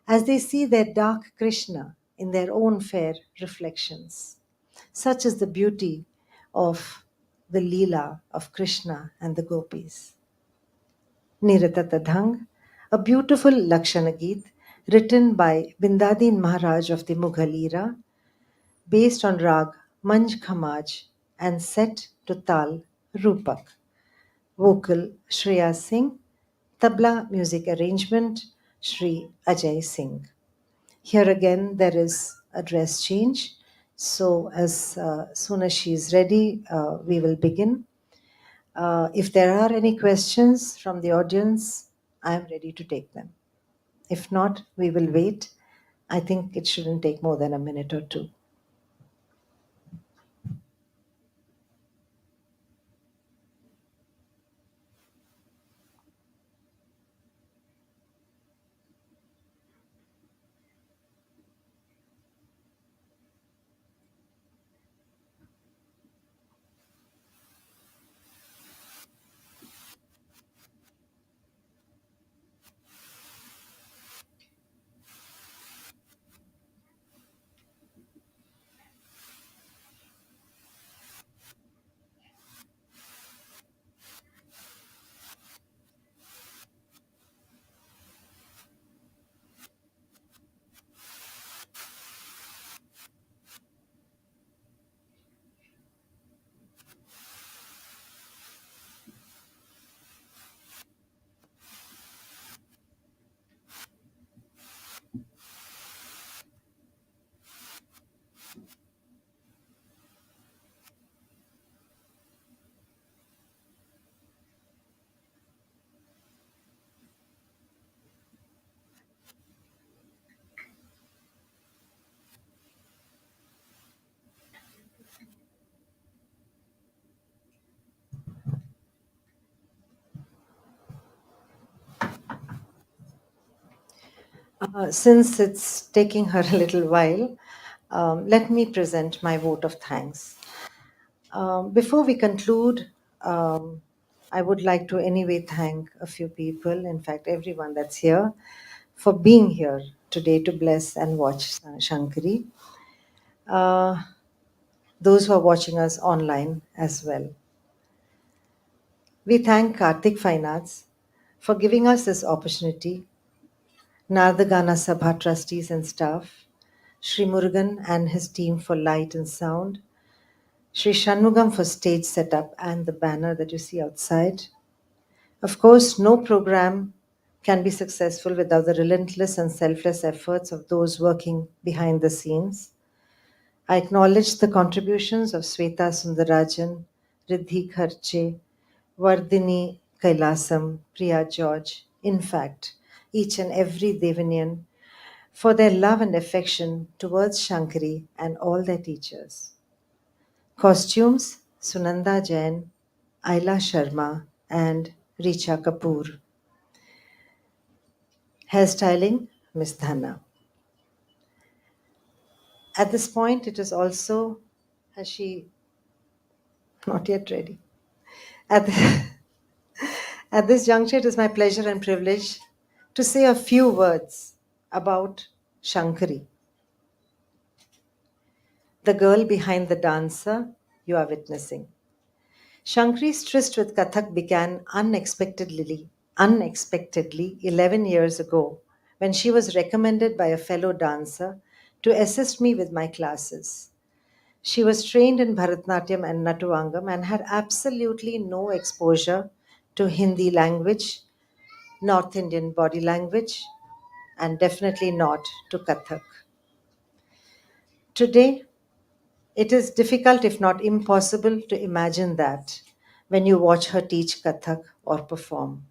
as they see their dark Krishna in their own fair reflections. Such is the beauty of the Leela of Krishna and the gopis. Niratatadhang, a beautiful Lakshana Geet written by Bindadin Maharaj of the Mughal era, based on rag Manj Khamaj and set to tal Rupak. Vocal Shreya Singh, tabla music arrangement Shri Ajay Singh. Here again there is a dress change. So as soon as she is ready, we will begin. If there are any questions from the audience, I am ready to take them. If not, we will wait. I think it shouldn't take more than a minute or two. Since it's taking her a little while, let me present my vote of thanks. Before we conclude, I would like to anyway thank a few people, in fact, everyone that's here, for being here today to bless and watch Shankari. Uh, those who are watching us online as well. We thank Karthik Fine Arts for giving us this opportunity, Nardagana Sabha trustees and staff, Sri Murugan and his team for light and sound, Sri Shanmugam for stage setup and the banner that you see outside. Of course, no program can be successful without the relentless and selfless efforts of those working behind the scenes. I acknowledge the contributions of Sweta Sundarajan, Riddhi Kharche, Vardhini Kailasam, Priya George, in fact, each and every Devaniyan, for their love and affection towards Shankari and all their teachers. Costumes Sunanda Jain, Ayla Sharma, and Richa Kapoor. Hairstyling Miss Dhana. At this point, it is also, has she not yet ready? At, the, at this juncture, it is my pleasure and privilege to say a few words about Shankari, the girl behind the dancer you are witnessing. Shankari's tryst with Kathak began unexpectedly 11 years ago when she was recommended by a fellow dancer to assist me with my classes. She was trained in Bharatnatyam and Natuvangam and had absolutely no exposure to Hindi language, North Indian body language, and definitely not to Kathak. Today, it is difficult, if not impossible, to imagine that when you watch her teach Kathak or perform.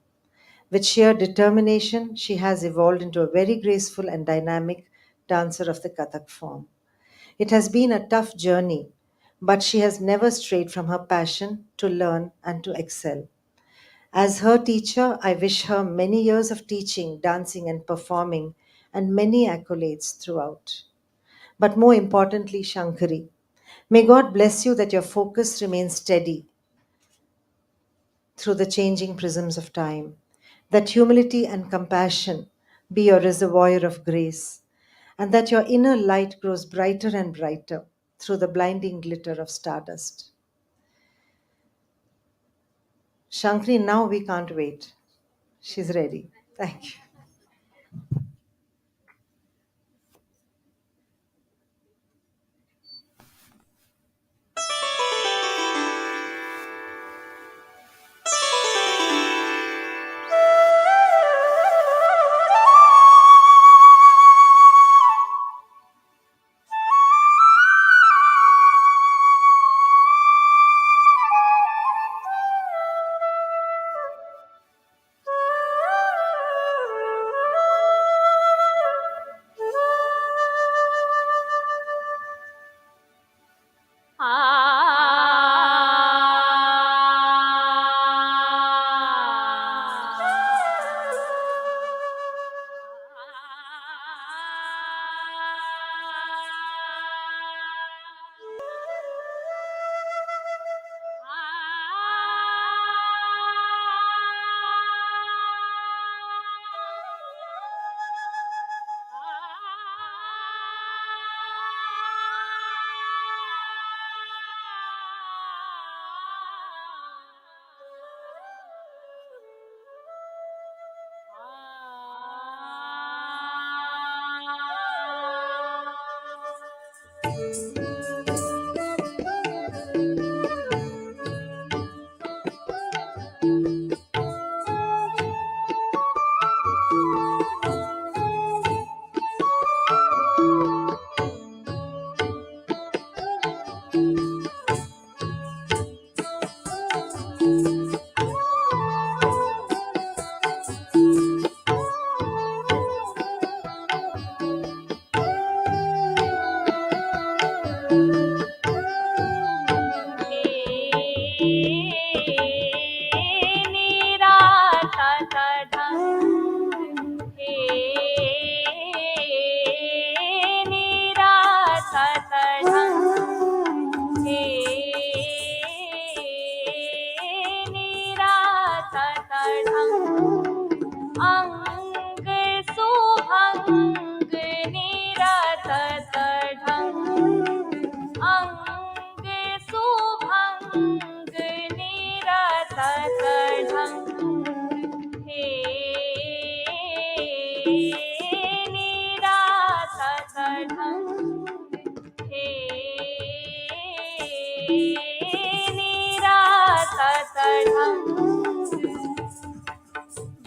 With sheer determination, she has evolved into a very graceful and dynamic dancer of the Kathak form. It has been a tough journey, but she has never strayed from her passion to learn and to excel. As her teacher, I wish her many years of teaching, dancing, and performing, and many accolades throughout. But more importantly, Shankari, may God bless you that your focus remains steady through the changing prisms of time, that humility and compassion be your reservoir of grace, and that your inner light grows brighter and brighter through the blinding glitter of stardust. Shankari, now we can't wait. She's ready. Thank you.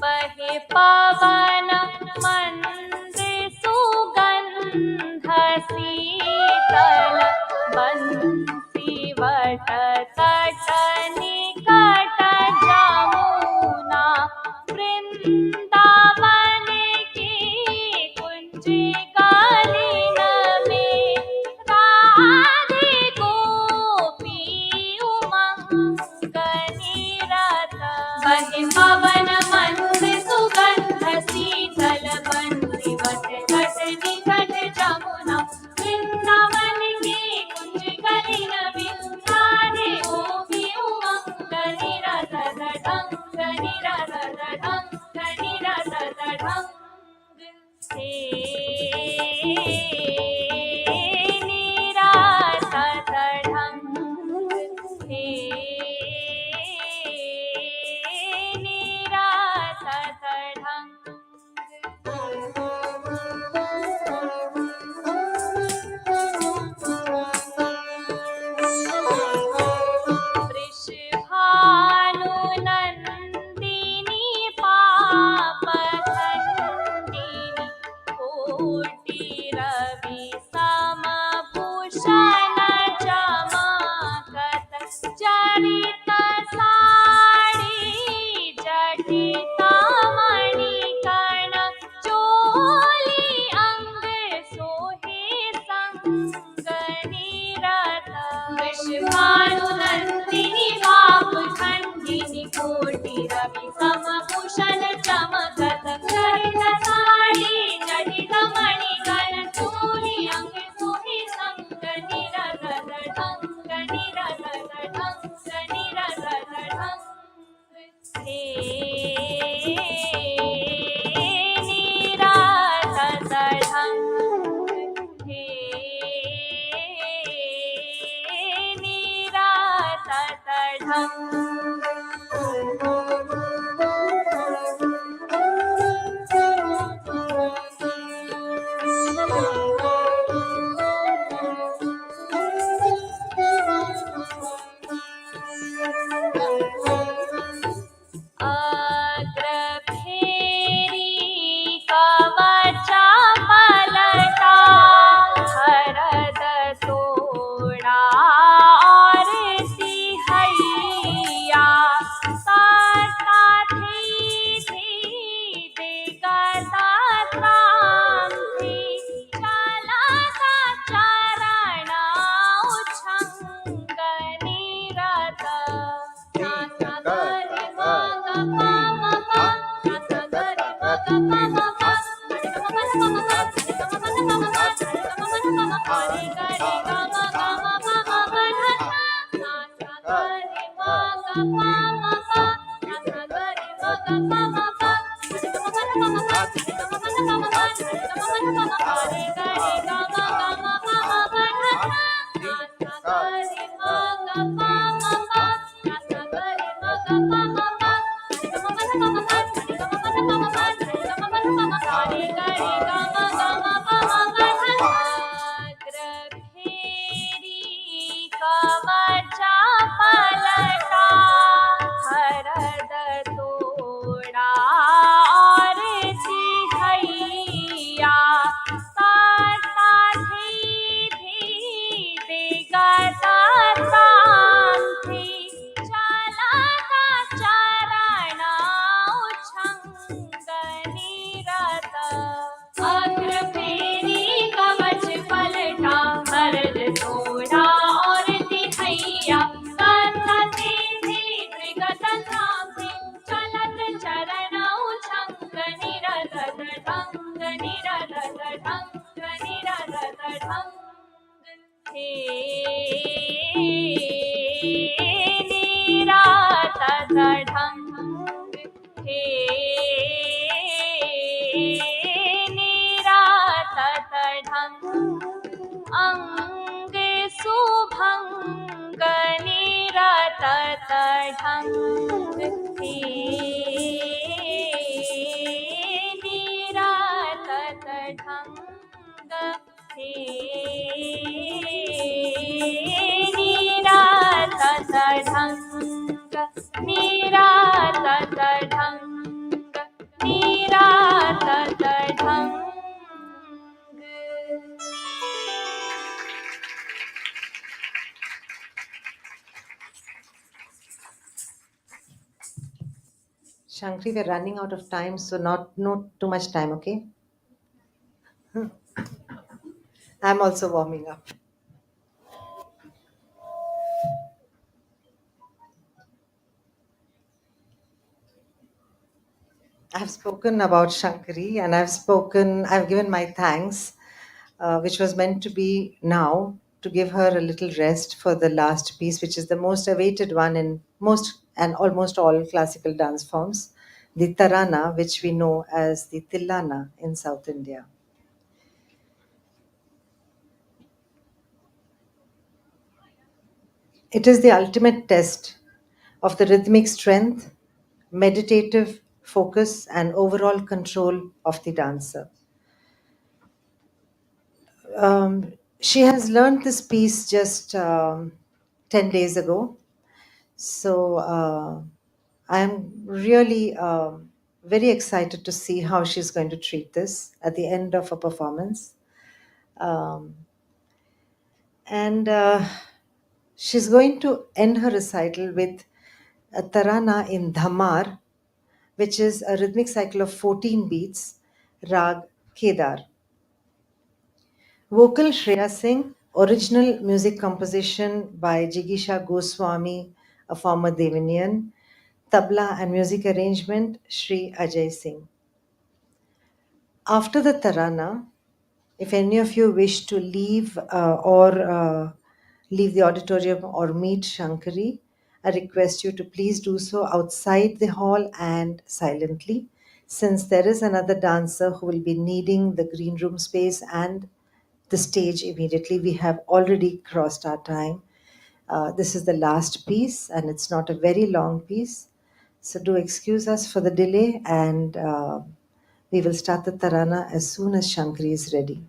बहे पवन मंद सुगंध शीतल बंसी what तट निकट जमुना वृंदावन की कुंज कालीन में राधे गोपी उमंग निरत बहे पवन मंद सुगंध शीतल बंसी वट तट निकट जमुना वृंदावन की कुंज कलिन में राधे गोपी उमंग निरत ढंग निरत ढंग निरत ढंग हे निरत ढंग हे निरत ढंग वृषभानु नंदिनी पापखंडिनी कोटि रवि समभूषण चमकत चरित साड़ी जटित मणिकर्ण चोली अंग सोहे संग निरत वृषभानु नंदिनी पापखंडिनी कोटि रवि समभूषण चमकत चरित साड़ी जटित मणिकर्ण चोली अंग सोहे संग निरत ढंग निरत ढंग निरत ढंग हे निरत ढंग हे निरत ढंग अग्रफेरी कवचा पलटा हरद तोड़ा और सिहैया साता थी दिगता ताम थी चलता चरण उछंग निरत अग्रफेरी कवचा पलटा हरद तोड़ा और सिहैया साता थी दिगता ताम थी चलता चरण उछंग निरत अग्रफेरी कवच पलटा हरद तोड़ा और सिहैया साता थी दिगता ताम थी चलत चरण उछंग निरत ढंग निरत ढंग निरत ढंग हे निरत ढंग हे निरत ढंग अंग शुभंग निरत ढंग हे निरत ढंग हे निरत ढंग Shankri, we're running out of time, so not too much time, okay? I'm also warming up. I've spoken about Shankari and I've given my thanks, which was meant to be now to give her a little rest for the last piece, which is the most awaited one in most and almost all classical dance forms, the Tarana, which we know as the Tillana in South India. It is the ultimate test of the rhythmic strength, meditative focus, and overall control of the dancer. She has learned this piece just 10 days ago. So I'm really very excited to see how she's going to treat this at the end of a performance. Um, and she's going to end her recital with a tarana in dhamar, which is a rhythmic cycle of 14 beats, rag kedar. Vocal Shreya Singh, original music composition by Jigisha Goswami, a former Devaniyan, tabla and music arrangement Sri Ajay Singh. After the tarana, if any of you wish to leave or leave the auditorium or meet Shankari, I request you to please do so outside the hall and silently, since there is another dancer who will be needing the green room space and the stage immediately. We have already crossed our time. This is the last piece, and it's not a very long piece. So, do excuse us for the delay, and we will start the tarana as soon as Shankari is ready.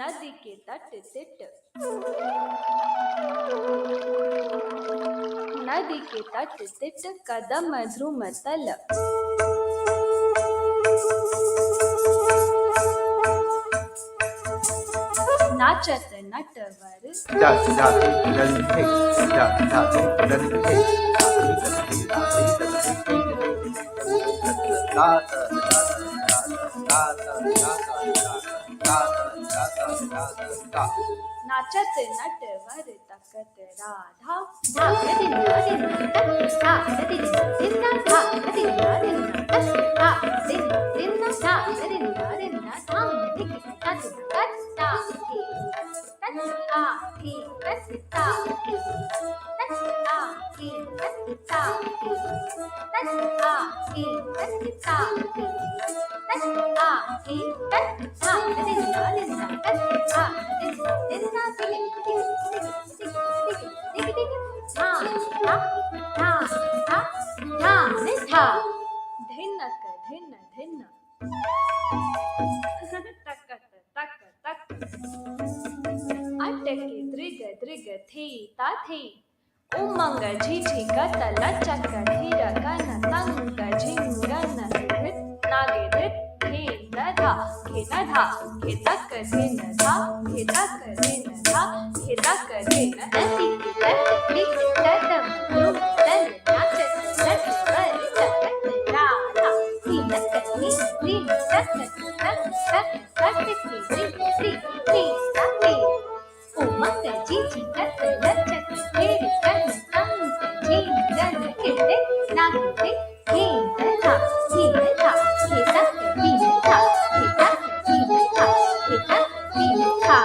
नदी के तट तिट नदी के तट तिट कदम ध्रुम तल नाचत नटवर नाचत नटवर तकत राधा धाक दिन्ना दिन्ना तक धाक दिन्ना दिन्ना धाक दिन्ना दिन्ना तक धाक दिन्ना दिन्ना धाक दिन्ना दिन्ना धिनक धिन धिन तक तक तक अटके दृग दृग थी ता थी उमंग झिझि गतल चक धीर गन तंग झिंगन धृत नागे धृत घेन धा घेन धा घेतक धेन धा घेतक धेन धा घेतक धेन तसी तत तिक ततम तुम तन नाचत नट वर चकत राधा धीनक धी धीन तक तक तक तक धी धी धी धी उमंग झिझि गतल चक धीर गन तंग झिंगन घेत नागे घेन धा घेन धा घेतक धेन धा घेतक धेन धा घेतक धेन धा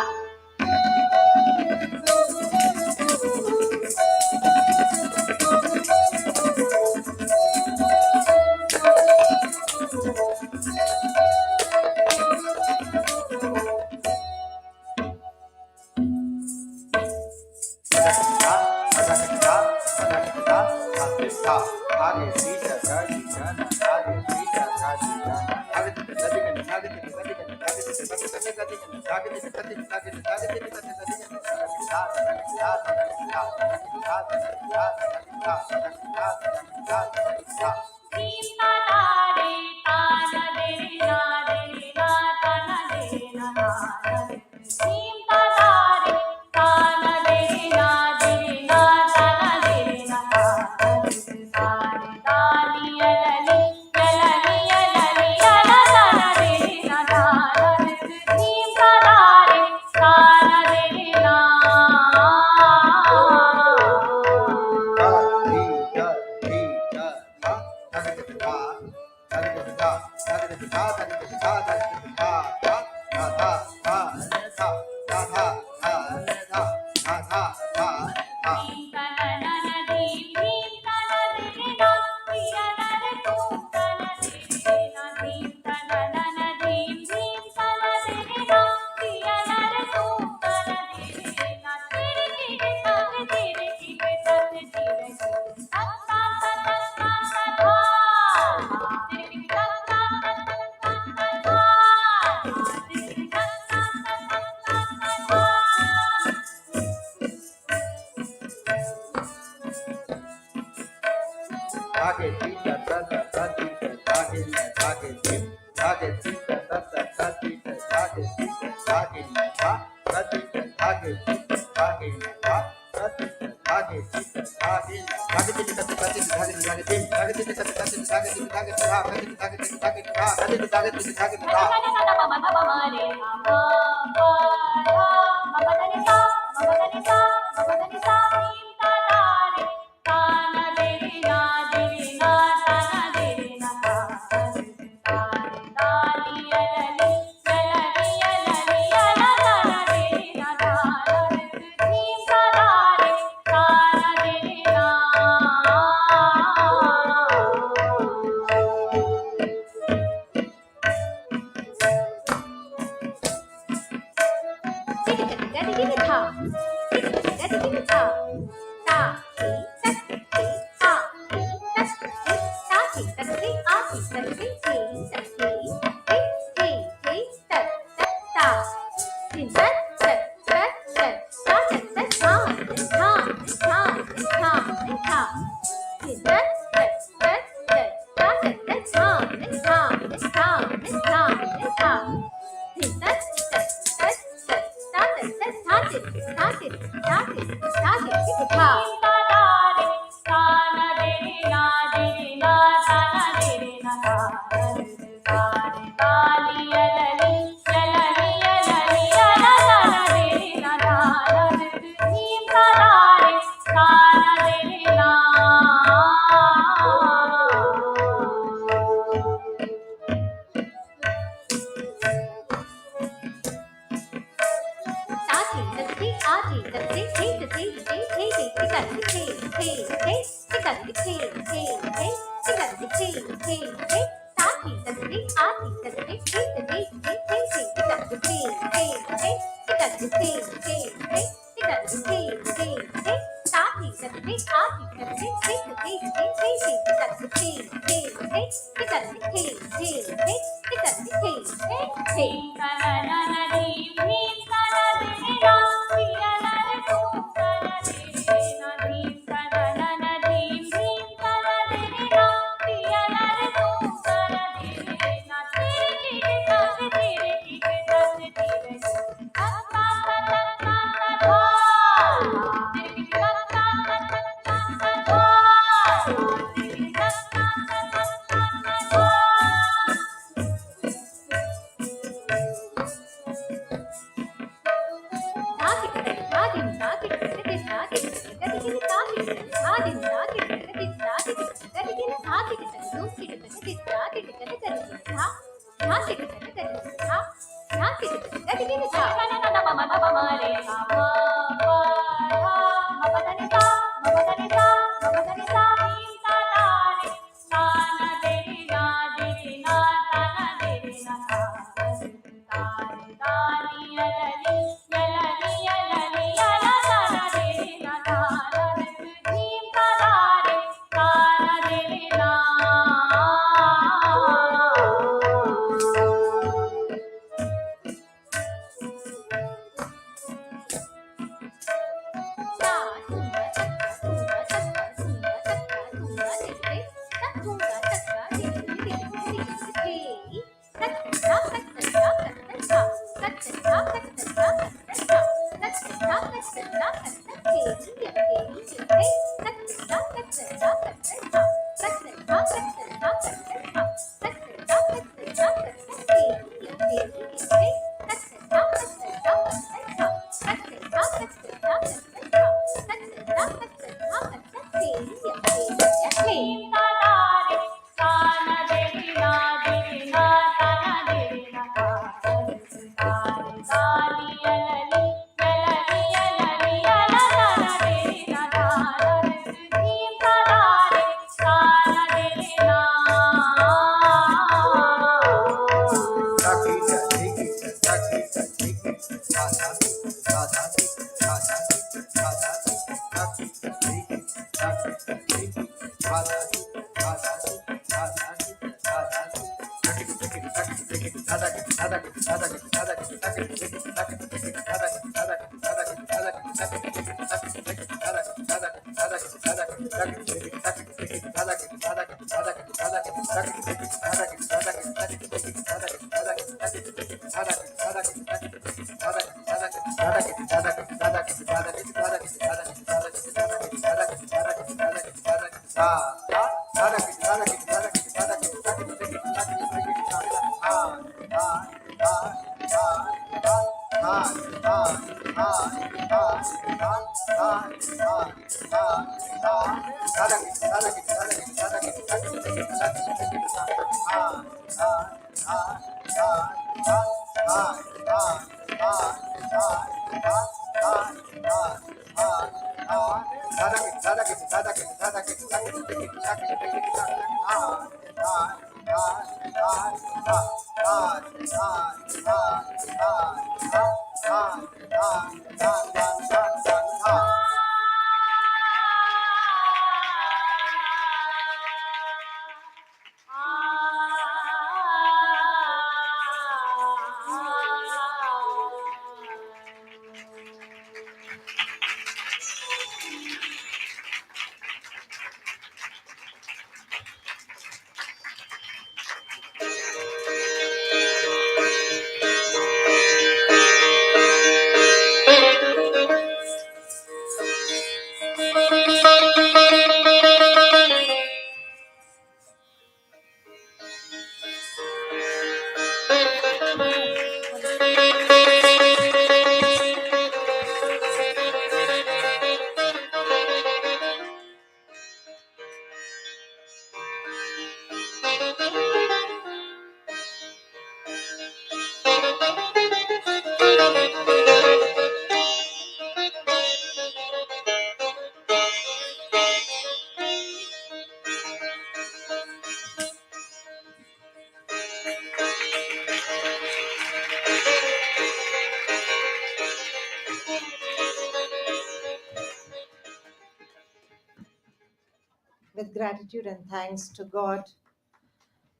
With gratitude and thanks to God,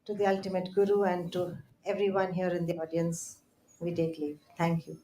to the ultimate Guru, and to everyone here in the audience, we take leave. Thank you.